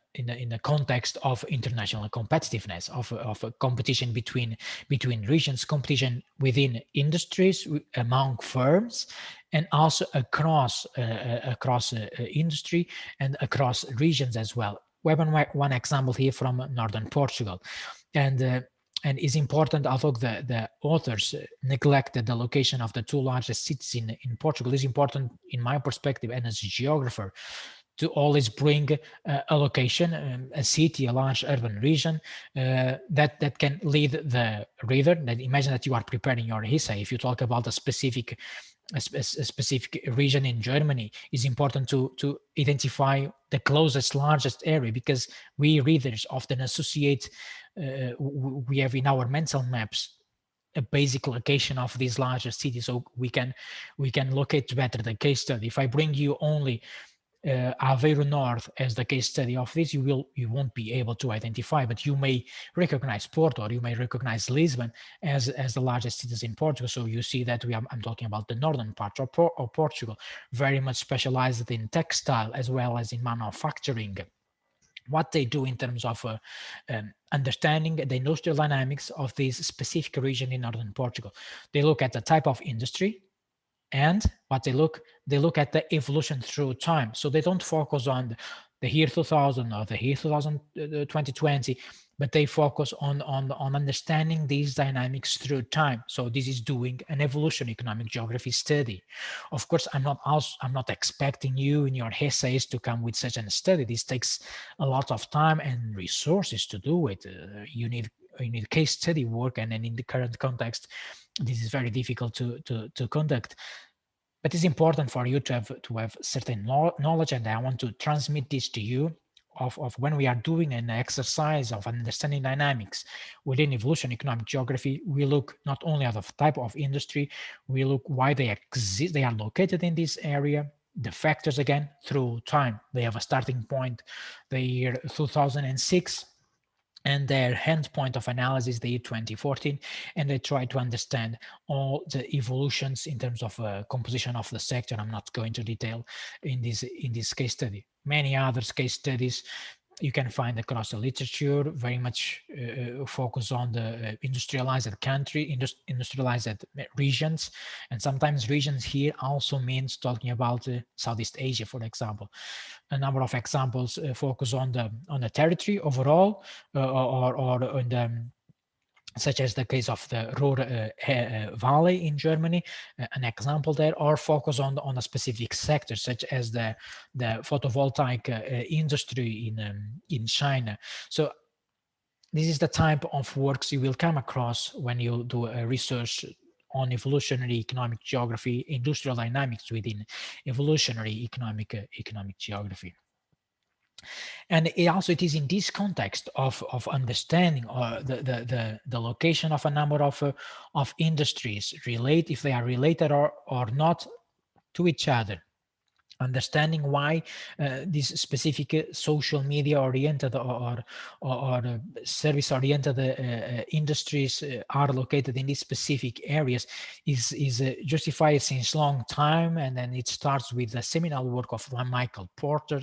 context of international competitiveness, of a competition between regions, competition within industries, among firms, and also across industry and across regions as well. We have one example here from northern Portugal, and it's important, although the authors neglected the location of the two largest cities in Portugal. It's important, in my perspective and as a geographer, to always bring a location, a city, a large urban region that can lead the reader. That imagine that you are preparing your essay. If you talk about a specific region in Germany, it's important to identify the closest, largest area, because we readers often associate, we have in our mental maps a basic location of these larger cities, so we can locate better the case study. If I bring you only Aveiro North as the case study of this, you won't be able to identify, but you may recognize Porto, or you may recognize Lisbon as the largest cities in Portugal. So you see that I'm talking about the northern part of Portugal, very much specialized in textile as well as in manufacturing. What they do in terms of understanding the industrial dynamics of this specific region in northern Portugal, they look at the type of industry, and what they look at the evolution through time. So they don't focus on the year 2000 or the year 2020, but they focus on understanding these dynamics through time. So this is doing an evolutionary economic geography study. Of course, I'm not expecting you in your essays to come with such a study. This takes a lot of time and resources to do it. You need case study work, and in the current context, this is very difficult to conduct. But it's important for you to have certain knowledge, and I want to transmit this to you of when we are doing an exercise of understanding dynamics within evolution economic geography. We look not only at the type of industry, we look why they exist, they are located in this area, the factors again through time. They have a starting point, the year 2006, and their endpoint of analysis, the year 2014, and they try to understand all the evolutions in terms of composition of the sector. I'm not going to detail in this case study. Many other case studies you can find across the literature, very much focus on the industrialized country, industrialized regions, and sometimes regions here also means talking about Southeast Asia, for example. A number of examples focus on the territory overall, or on the such as the case of the Ruhr Valley in Germany, an example there, or focus on a specific sector, such as the photovoltaic industry in China. So this is the type of works you will come across when you do a research on evolutionary economic geography, industrial dynamics within evolutionary economic geography. And it is in this context of understanding the location of a number of industries, if they are related or not to each other, understanding why these specific social media oriented or service oriented industries are located in these specific areas is justified since long time. And then it starts with the seminal work of Michael Porter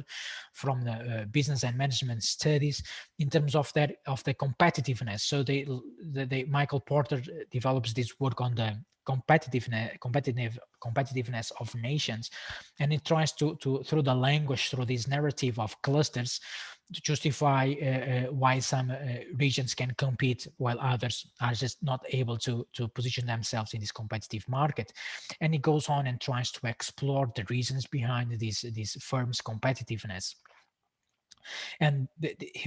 from the business and management studies in terms of the competitiveness. So Michael Porter develops this work on the competitiveness of nations, and it tries to through the language, through this narrative of clusters, to justify why some regions can compete while others are just not able to position themselves in this competitive market. And it goes on and tries to explore the reasons behind these firms' competitiveness. And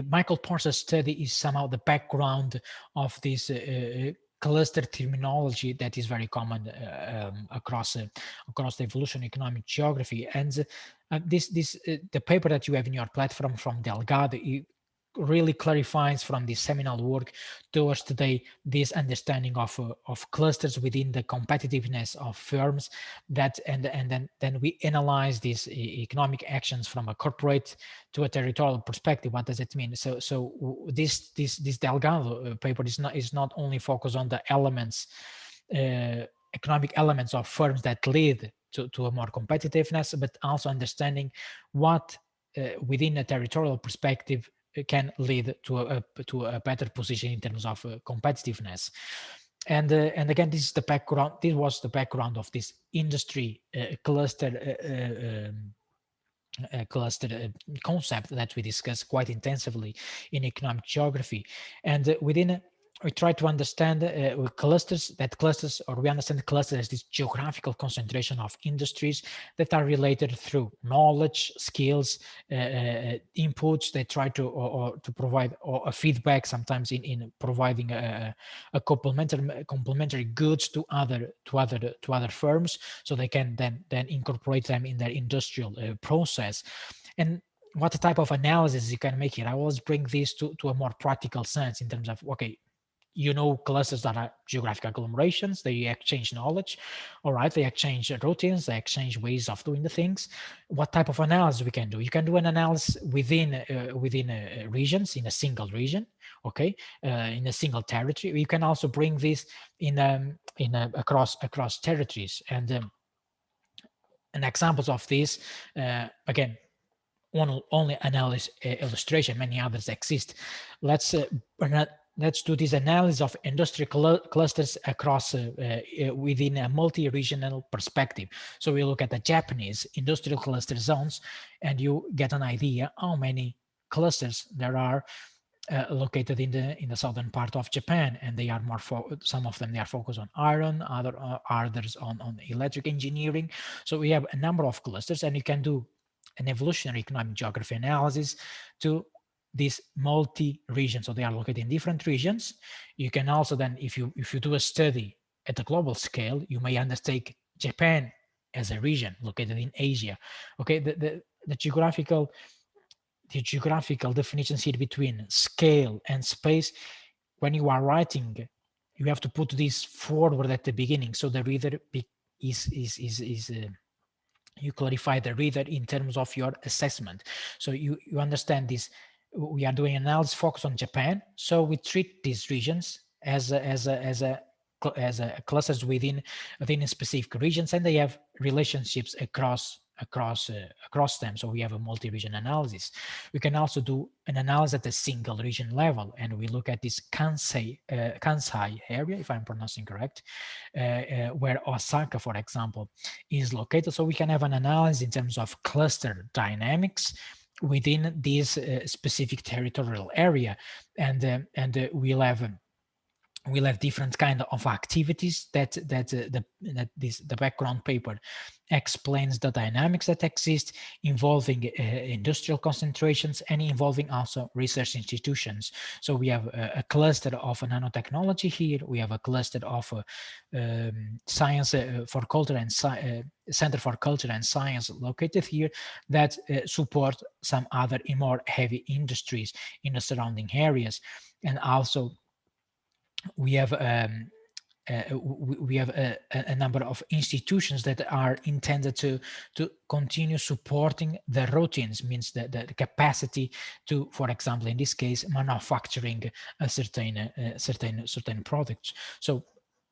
Michael Porter's study is somehow the background of this cluster terminology that is very common across the evolutionary economic geography. And the paper that you have in your platform from Delgado, it really clarifies from this seminal work towards today this understanding of clusters within the competitiveness of firms, that and then we analyze these economic actions from a corporate to a territorial perspective. What does it mean? So this Delgado paper is not only focused on the elements, economic elements of firms that lead to a more competitiveness, but also understanding what within a territorial perspective can lead to a better position in terms of competitiveness. And again, this is the background. This was the background of this industry cluster concept that we discussed quite intensively in economic geography. And within we try to understand clusters, or we understand clusters as this geographical concentration of industries that are related through knowledge, skills, inputs. They try to provide a feedback, sometimes in providing a complementary goods to other firms, so they can then incorporate them in their industrial process. And what type of analysis you can make here? I always bring this to a more practical sense in terms of, okay, clusters that are geographic agglomerations, they exchange knowledge, all right, they exchange routines, they exchange ways of doing the things. What type of analysis we can do? You can do an analysis within regions, in a single region, okay, in a single territory. You can also bring this across territories. And examples of this, again, only analysis illustration, many others exist. Let's do this analysis of industrial clusters across within a multi-regional perspective. So we look at the Japanese industrial cluster zones, and you get an idea how many clusters there are located in the southern part of Japan, and they are some of them, they are focused on iron, others on electric engineering. So we have a number of clusters, and you can do an evolutionary economic geography analysis to this multi-region. So they are located in different regions. You can also then, if you do a study at a global scale, you may undertake Japan as a region located in Asia. Okay, the geographical definitions here between scale and space, when you are writing, you have to put this forward at the beginning, so the reader you clarify the reader in terms of your assessment. So you understand this. We are doing analysis focus on Japan, so we treat these regions as clusters within specific regions, and they have relationships across them. So we have a multi-region analysis. We can also do an analysis at the single region level, and we look at this Kansai area, if I'm pronouncing correct, where Osaka, for example, is located. So we can have an analysis in terms of cluster dynamics within this specific territorial area, and we'll have different kind of activities that the background paper explains the dynamics that exist involving industrial concentrations and involving also research institutions. So we have a cluster of nanotechnology here. We have a cluster of science for culture and Center for Culture and Science located here that support some other more heavy industries in the surrounding areas. And also we have we have a number of institutions that are intended to continue supporting the routines, means the capacity to, for example, in this case, manufacturing a certain products. So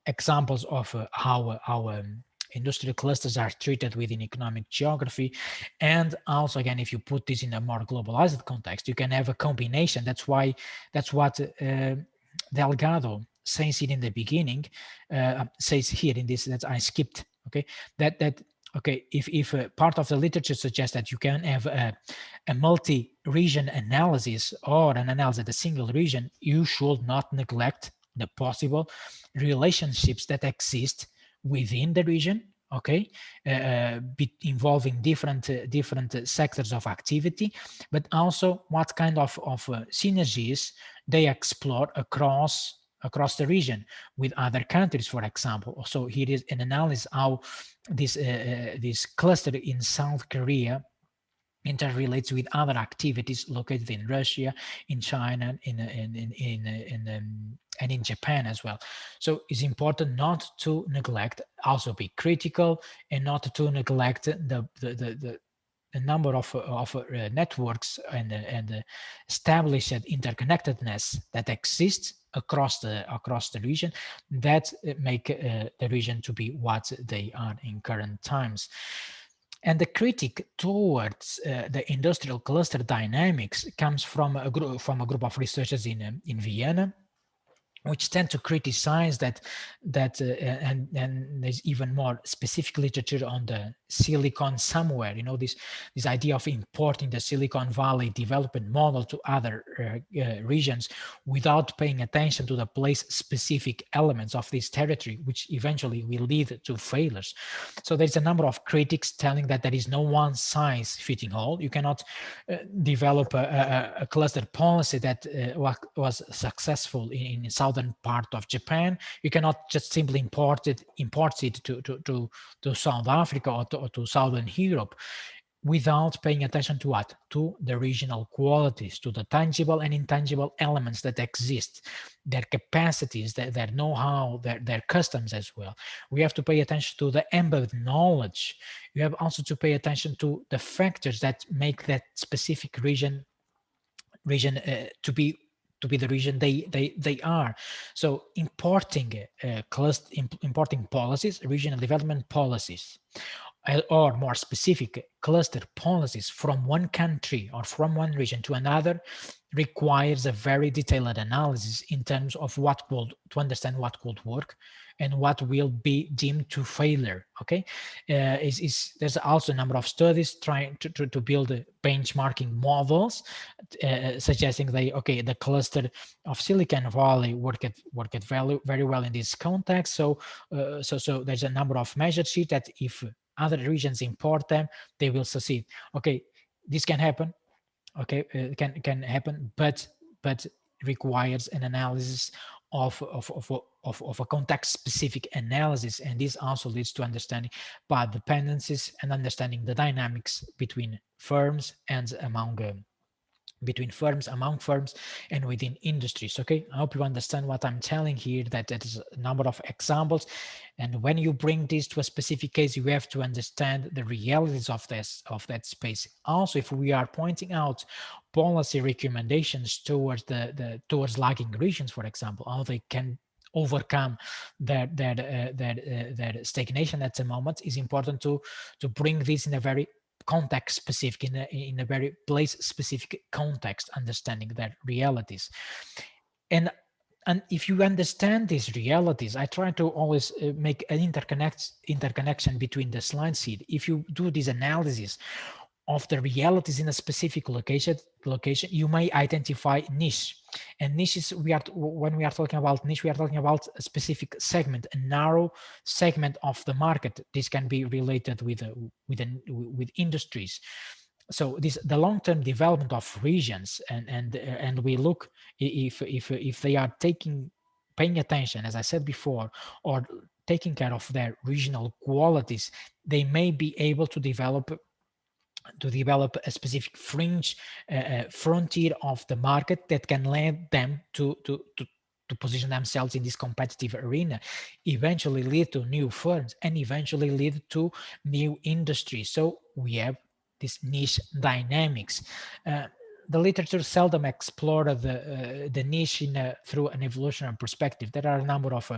examples of how industrial clusters are treated within economic geography. And also, again, if you put this in a more globalized context, you can have a combination. That's what Delgado says it in the beginning, says here in this, that I skipped, okay, that okay, if part of the literature suggests that you can have a multi-region analysis or an analysis at a single region, you should not neglect the possible relationships that exist within the region, okay, involving different sectors of activity, but also what kind of synergies they explore across the region with other countries, for example. So here is an analysis how this cluster in South Korea interrelates with other activities located in Russia, in China, and in Japan as well. So it's important not to neglect, also be critical, and not to neglect the number of networks and established interconnectedness that exists across the region that make the region to be what they are in current times. And the critique towards the industrial cluster dynamics comes from a group of researchers in Vienna, which tend to criticize that and there's even more specific literature on the Silicon somewhere, you know, this idea of importing the Silicon Valley development model to other regions without paying attention to the place specific elements of this territory, which eventually will lead to failures. So there's a number of critics telling that there is no one size fitting all. You cannot develop a cluster policy that was successful in southern part of Japan. You cannot just simply import it to South Africa or to Southern Europe without paying attention to what? To the regional qualities, to the tangible and intangible elements that exist, their capacities, their know-how, their customs as well. We have to pay attention to the embedded knowledge. You have also to pay attention to the factors that make that specific region to be the region they are. So importing importing policies, regional development policies, or more specific cluster policies from one country or from one region to another requires a very detailed analysis in terms of to understand what could work and what will be deemed to failure. Okay, there's also a number of studies trying to build benchmarking models, suggesting the cluster of Silicon Valley worked very well in this context. So there's a number of measure sheets that if other regions import them, they will succeed. Okay, this can happen. Okay, can happen, but requires an analysis of a context specific analysis, and this also leads to understanding path dependencies and understanding the dynamics between firms and among firms and within industries. Okay, I hope you understand what I'm telling here, that there is a number of examples, and when you bring this to a specific case, you have to understand the realities of that space. Also, if we are pointing out policy recommendations towards towards lagging regions, for example, how they can overcome their stagnation at the moment, is important to bring this in a very context specific, in a very place specific context, understanding their realities. And if you understand these realities, I try to always make an interconnection between the slides here. If you do this analysis of the realities in a specific location, you may identify niche. And niches, when we are talking about niche, we are talking about a specific segment, a narrow segment of the market. This can be related with industries. So the long-term development of regions, and we look if they are paying attention, as I said before, or taking care of their regional qualities, they may be able to develop a specific fringe frontier of the market that can lead them to to position themselves in this competitive arena, eventually lead to new firms and eventually lead to new industries. So we have this niche dynamics. The literature seldom explored the niche through an evolutionary perspective. There are a number of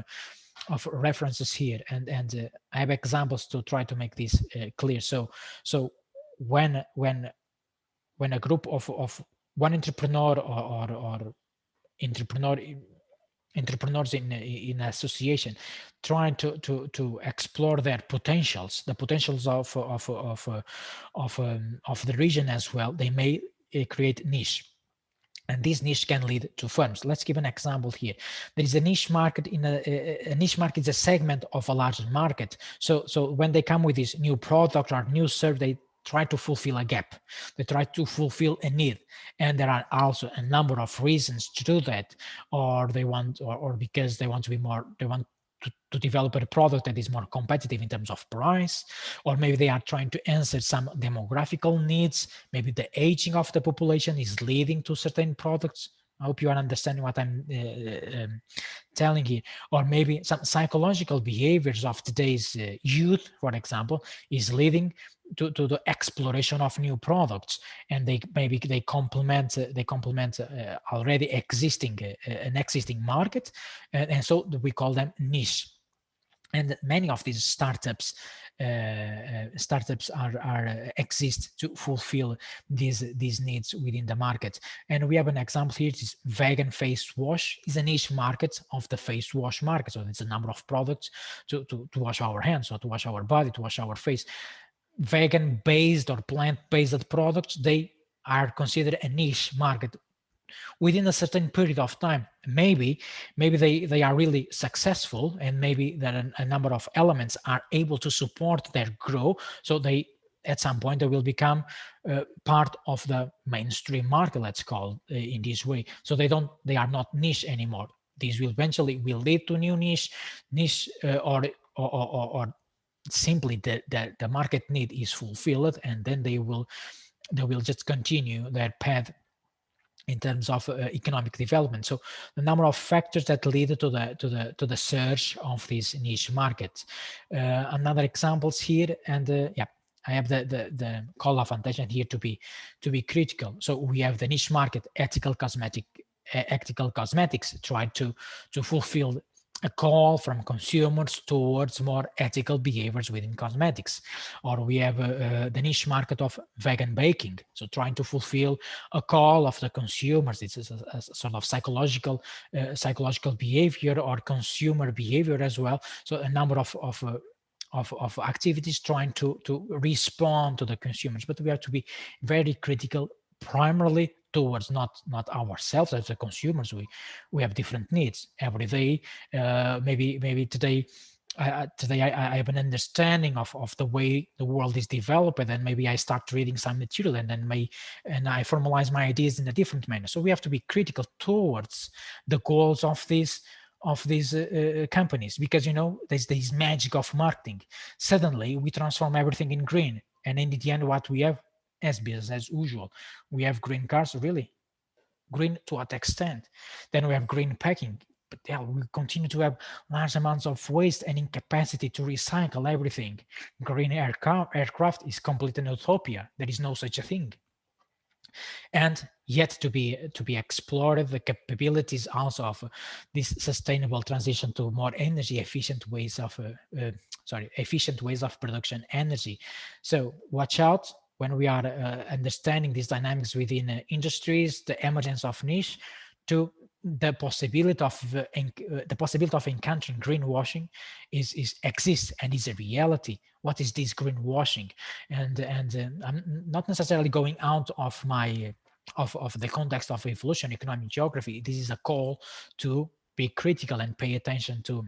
references here, and I have examples to try to make this clear. So when a group of one entrepreneur or entrepreneurs in association trying to explore their potentials, the potentials of the region as well, they may create niche. And this niche can lead to firms. Let's give an example here. There is a niche market. A niche market is a segment of a larger market. So when they come with this new product or new service, they try to fulfill a gap. They try to fulfill a need, and there are also a number of reasons to do that. Or they want, or because they want to be more, they want to develop a product that is more competitive in terms of price, or maybe they are trying to answer some demographical needs. Maybe the aging of the population is leading to certain products. I hope you are understanding what I'm telling here. Or maybe some psychological behaviors of today's youth, for example, is leading to the exploration of new products, and they complement already existing an existing market, and so we call them niche. And many of these startups exist to fulfill these needs within the market. And we have an example here. This vegan face wash is a niche market of the face wash market. So it's a number of products to wash our hands, or to wash our body, to wash our face. Vegan based or plant based products, they are considered a niche market. Within a certain period of time, maybe they are really successful, and maybe that a number of elements are able to support their growth. So they, at some point, they will become part of the mainstream market, let's call in this way. So they are not niche anymore. These will eventually lead to new niche, or simply the market need is fulfilled, and then they will just continue their path in terms of economic development. So the number of factors that lead to the surge of these niche markets. Another examples here, and yeah, I have the call of attention here to be critical. So we have the niche market, ethical cosmetics try to fulfill a call from consumers towards more ethical behaviors within cosmetics. Or we have the niche market of vegan baking, so trying to fulfill a call of the consumers. It's a sort of psychological behavior or consumer behavior as well. So a number of activities trying to respond to the consumers. But we have to be very critical, primarily towards not ourselves as the consumers. We have different needs every day. Maybe today I have an understanding of the way the world is developed, and maybe I start reading some material, and then I formalize my ideas in a different manner. So we have to be critical towards the goals of these companies, because there's this magic of marketing. Suddenly we transform everything in green, and in the end, what we have, as business as usual, we have green cars. Really green to what extent? Then we have green packing, but yeah, we continue to have large amounts of waste and incapacity to recycle everything. Green aircraft is complete an utopia. There is no such a thing. And yet to be explored, the capabilities also of this sustainable transition to more energy efficient ways of production energy. So watch out when we are understanding these dynamics within industries, the emergence of niche, to the possibility of encountering greenwashing exists and is a reality. What is this greenwashing? And I'm not necessarily going out of my of the context of evolution, economic geography. This is a call to be critical and pay attention to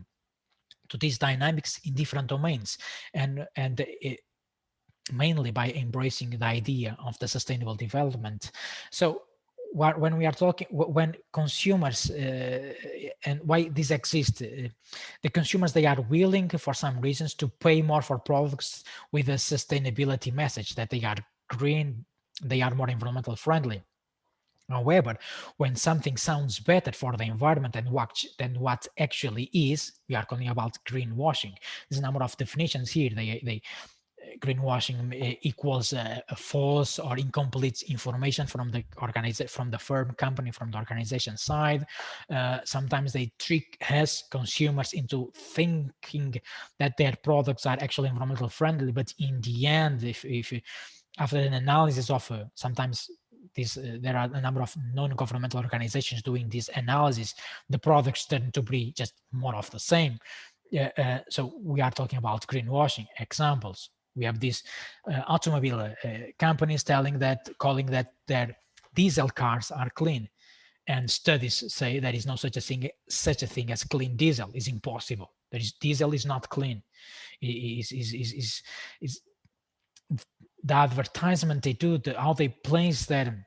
these dynamics in different domains, and mainly by embracing the idea of the sustainable development. So when we are talking, when consumers and why this exists, the consumers, they are willing for some reasons to pay more for products with a sustainability message, that they are green, they are more environmental friendly. However, when something sounds better for the environment than what actually is, we are talking about greenwashing. There's a number of definitions here. Greenwashing equals a false or incomplete information from the firm, company, from the organization side. Sometimes they trick us consumers into thinking that their products are actually environmental friendly, but in the end, if after an analysis of sometimes there are a number of non-governmental organizations doing this analysis, the products tend to be just more of the same. So we are talking about greenwashing. Examples: we have these automobile companies calling that their diesel cars are clean, and studies say there is no such a thing as clean diesel. Is impossible. Diesel is not clean. Is the advertisement they do, how they place their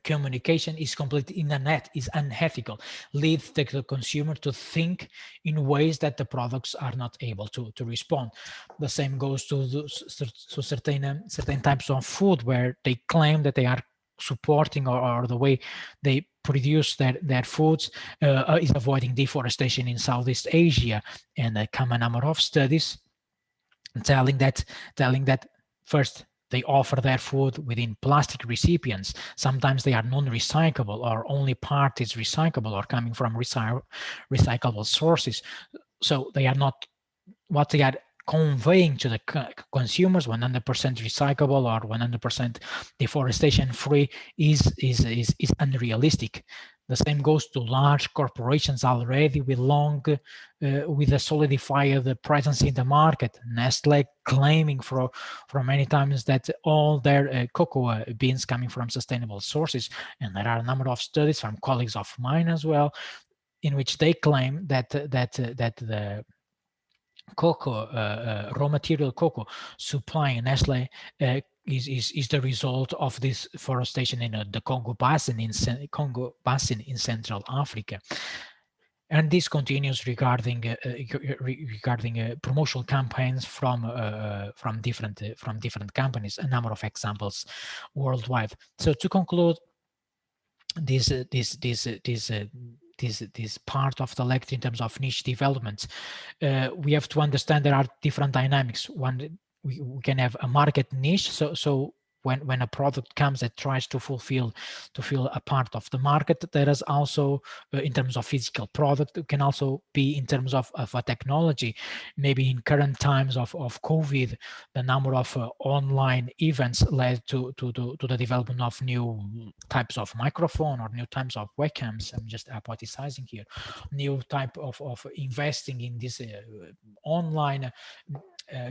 communication is completely is unethical, leads the consumer to think in ways that the products are not able to respond. The same goes to certain types of food, where they claim that they are supporting or the way they produce their foods is avoiding deforestation in Southeast Asia, and there come a number of studies telling that first, they offer their food within plastic recipients. Sometimes they are non-recyclable, or only part is recyclable or coming from recyclable sources. So they are not, what they are conveying to the consumers, 100% recyclable or 100% deforestation free, is unrealistic. The same goes to large corporations already with a solidified presence in the market. Nestle claiming for many times that all their cocoa beans coming from sustainable sources, and there are a number of studies from colleagues of mine as well, in which they claim that the cocoa, raw material cocoa supply in Nestle is the result of this forestation in the Congo Basin in Central Africa. And this continues regarding promotional campaigns from different companies. A number of examples worldwide. So to conclude this part of the lecture in terms of niche development, we have to understand there are different dynamics. One, we can have a market niche. So when a product comes that tries to fulfill a part of the market, there is also in terms of physical product, it can also be in terms of a technology. Maybe in current times of COVID, the number of online events led to the development of new types of microphone or new types of webcams. I'm just hypothesizing here. New type of investing in this online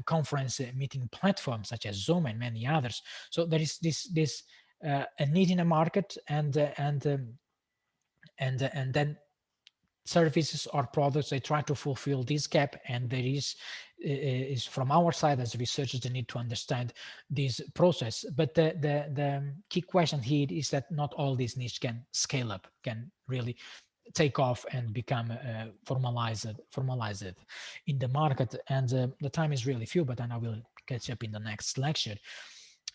conference meeting platforms such as Zoom and many others. So there is this a need in a market, and then services or products, they try to fulfill this gap, and there is from our side as researchers the need to understand this process. But the key question here is that not all these niches can scale up, can really take off and become formalized in the market. And the time is really few, but then I will catch up in the next lecture.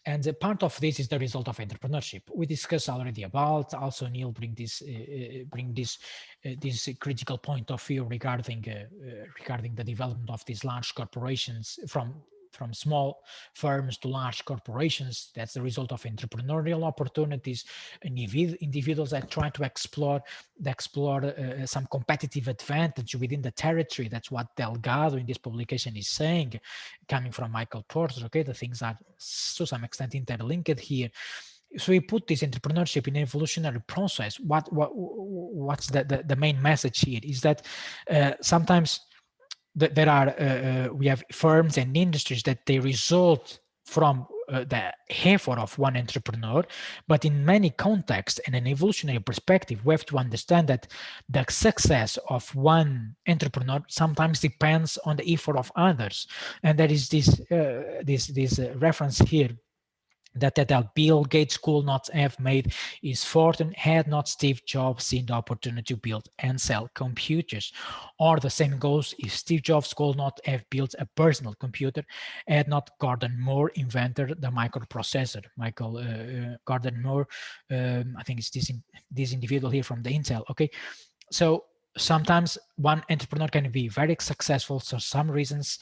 And part of this is the result of entrepreneurship. We discussed already about. Also, Neil bring this critical point of view regarding the development of these large corporations from small firms to large corporations. That's the result of entrepreneurial opportunities, individuals that try to explore some competitive advantage within the territory. That's what Delgado in this publication is saying, coming from Michael Porter. Okay, the things are to some extent interlinked here. So we put this entrepreneurship in an evolutionary process. What's the main message here is that sometimes there are we have firms and industries that they result from the effort of one entrepreneur, but in many contexts, in an evolutionary perspective, we have to understand that the success of one entrepreneur sometimes depends on the effort of others. And there is this reference here that Bill Gates could not have made his fortune had not Steve Jobs seen the opportunity to build and sell computers. Or the same goes if Steve Jobs could not have built a personal computer had not Gordon Moore invented the microprocessor. Gordon Moore, I think it's this individual here from the Intel. Okay, so sometimes one entrepreneur can be very successful for some reasons,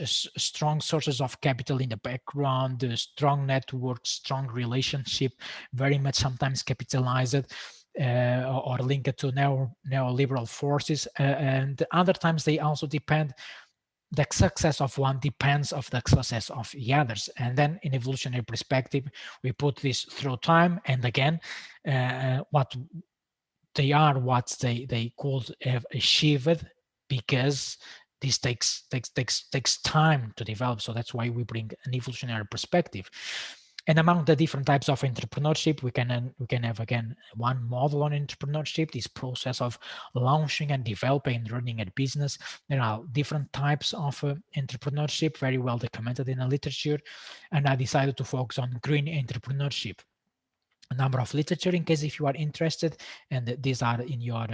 strong sources of capital in the background, strong network, strong relationship, very much sometimes capitalized or linked to neoliberal forces, and other times they also depend. The success of one depends of the success of the others. And then in evolutionary perspective, we put this through time, and again, what they are what they could have achieved, because this takes time to develop. So that's why we bring an evolutionary perspective. And among the different types of entrepreneurship, we can have again one model on entrepreneurship, this process of launching and developing and running a business. There are different types of entrepreneurship, very well documented in the literature, and I decided to focus on green entrepreneurship. A number of literature in case if you are interested, and these are in your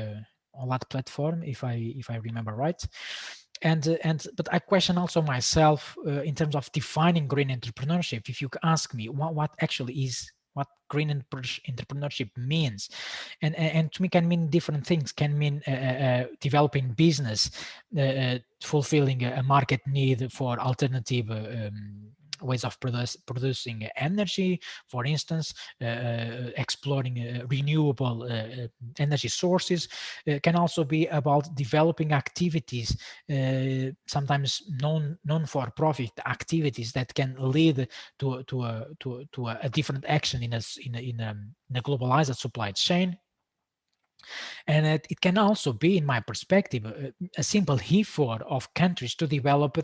OLAT platform, if I remember right. But I question also myself in terms of defining green entrepreneurship. If you ask me what actually is what green entrepreneurship means, and to me can mean different things. Can mean developing business, fulfilling a market need for alternative ways of producing energy, for instance, exploring renewable energy sources. Can also be about developing activities, sometimes non-for-profit activities that can lead to a different action in a globalized supply chain. And it can also be, in my perspective, a simple effort of countries to develop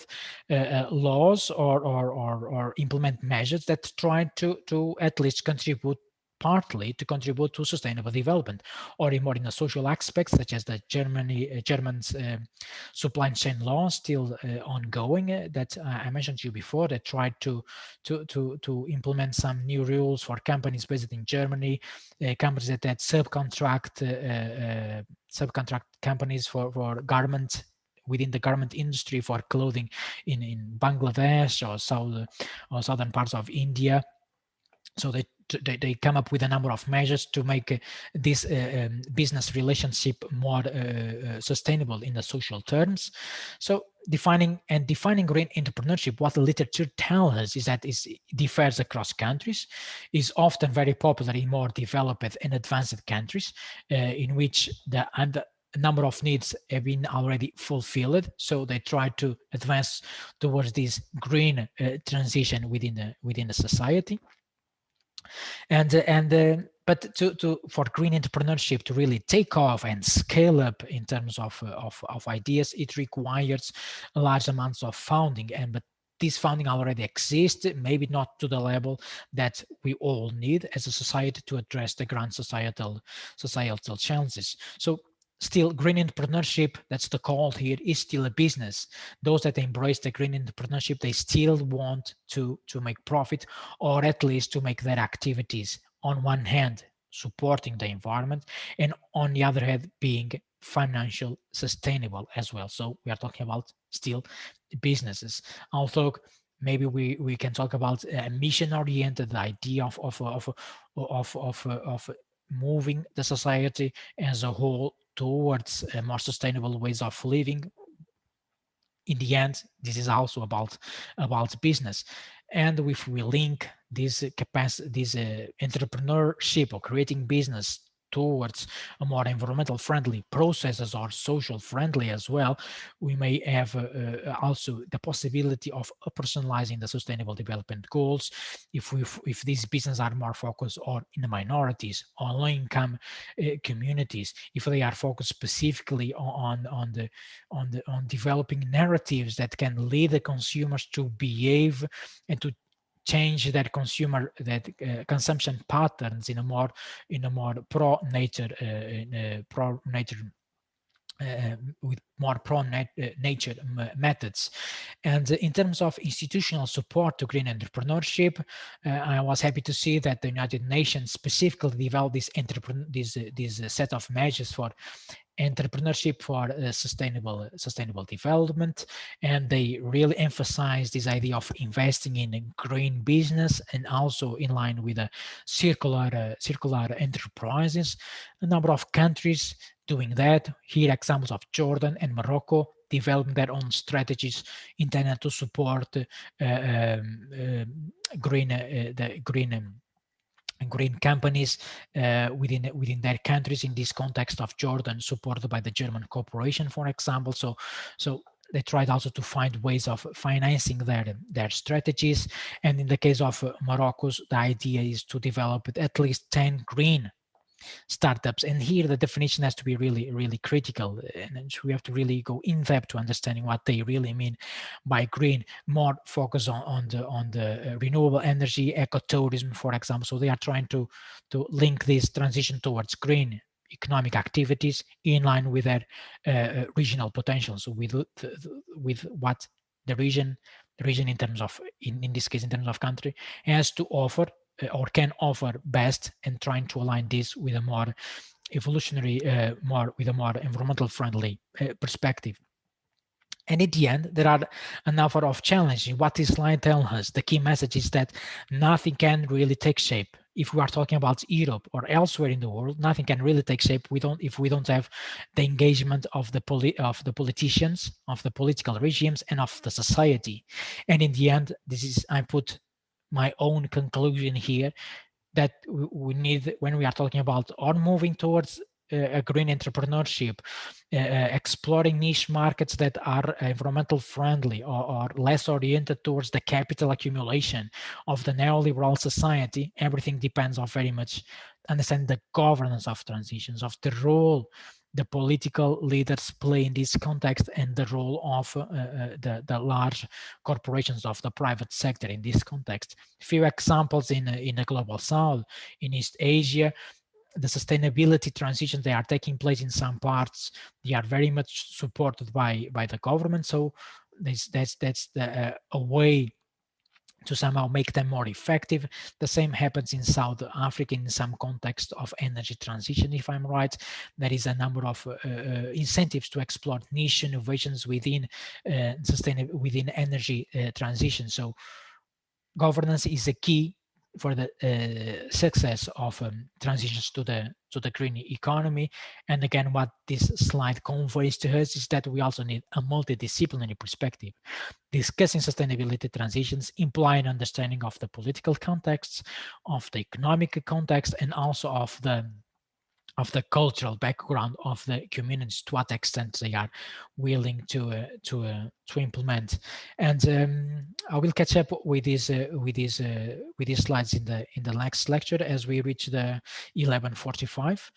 laws or implement measures that try to at least contribute partly to contribute to sustainable development, or more in the social aspects, such as the German's supply chain law still ongoing that I mentioned to you before, that tried to implement some new rules for companies based in Germany, companies that subcontract companies for garment within the garment industry, for clothing in Bangladesh or southern parts of India. So they come up with a number of measures to make this business relationship more sustainable in the social terms. So defining green entrepreneurship, what the literature tells us is that it differs across countries, is often very popular in more developed and advanced countries, in which the number of needs have been already fulfilled, so they try to advance towards this green transition within the society. But for green entrepreneurship to really take off and scale up in terms of ideas, it requires large amounts of funding. But this funding already exists, maybe not to the level that we all need as a society to address the grand societal challenges. So still, green entrepreneurship, that's the call here, is still a business. Those that embrace the green entrepreneurship, they still want to make profit, or at least to make their activities, on one hand, supporting the environment, and on the other hand, being financial sustainable as well. So we are talking about still businesses. Although maybe we can talk about a mission-oriented idea of moving the society as a whole towards more sustainable ways of living. In the end, this is also about business. And if we link this entrepreneurship or creating business towards a more environmental friendly processes or social friendly as well, we may have also the possibility of operationalizing the sustainable development goals. If these businesses are more focused on in the minorities or low income communities, if they are focused specifically on developing narratives that can lead the consumers to behave and to change their consumption patterns in a more pro nature with more pro-nature methods. And in terms of institutional support to green entrepreneurship, I was happy to see that the United Nations specifically developed this set of measures for entrepreneurship for sustainable development, and they really emphasize this idea of investing in a green business and also in line with circular enterprises. A number of countries doing that. Here examples of Jordan and Morocco developing their own strategies intended to support green companies within their countries. In this context of Jordan, supported by the German corporation, for example. So they tried also to find ways of financing their strategies. And in the case of Morocco, the idea is to develop at least 10 green startups. And here the definition has to be really critical, and we have to really go in depth to understanding what they really mean by green. More focus on the renewable energy, ecotourism, for example. So they are trying to link this transition towards green economic activities in line with their regional potential. So with what the region in terms of, in this case in terms of country, has to offer or can offer best, and trying to align this with a more evolutionary, with a more environmental friendly perspective. And at the end, there are a number of challenges. What this slide tells us, the key message is that nothing can really take shape. If we are talking about Europe or elsewhere in the world, nothing can really take shape if we don't have the engagement of the politicians, of the political regimes, and of the society. And in the end, I put my own conclusion here, that we need, when we are talking about or moving towards a green entrepreneurship, exploring niche markets that are environmental friendly or less oriented towards the capital accumulation of the neoliberal society, everything depends on very much understanding the governance of transitions, of the role the political leaders play in this context, and the role of the large corporations of the private sector in this context. Few examples in the global south, in East Asia, the sustainability transitions, they are taking place in some parts. They are very much supported by the government. So that's a way to somehow make them more effective. The same happens in South Africa in some context of energy transition, if I'm right. There is a number of incentives to explore niche innovations within within energy transition. So governance is a key for the success of transitions to the green economy. And again, what this slide conveys to us is that we also need a multidisciplinary perspective. Discussing sustainability transitions imply an understanding of the political context, of the economic context, and also of the cultural background of the communities, to what extent they are willing to implement. And I will catch up with these slides in the next lecture as we reach the 11:45.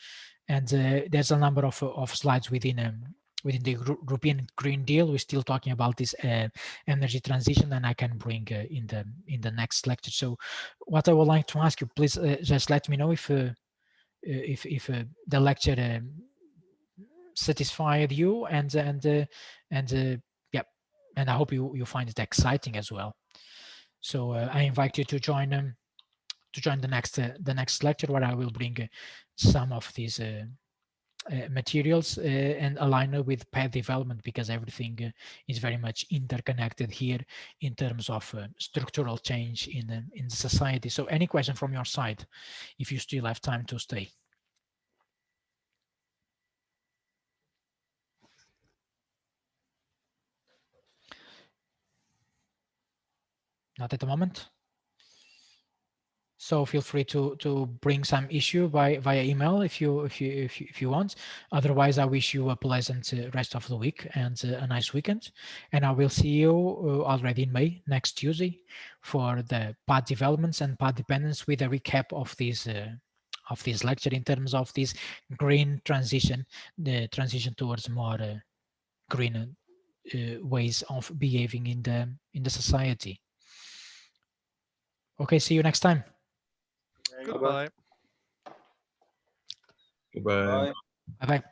And there's a number of slides within the European Green Deal. We're still talking about this energy transition, and I can bring in the next lecture. So what I would like to ask you, please just let me know if the lecture satisfied you, and yeah, and I hope you find it exciting as well. So I invite you to join the next lecture, where I will bring some of these materials and align it with path development, because everything is very much interconnected here in terms of structural change in the society. So any question from your side, if you still have time to stay? Not at the moment. So feel free to bring some issue via email if you want. Otherwise, I wish you a pleasant rest of the week and a nice weekend. And I will see you already in May, next Tuesday, for the path developments and path dependence, with a recap of this lecture in terms of this green transition, the transition towards more green ways of behaving in the society. Okay, see you next time. Goodbye. Bye. Bye-bye.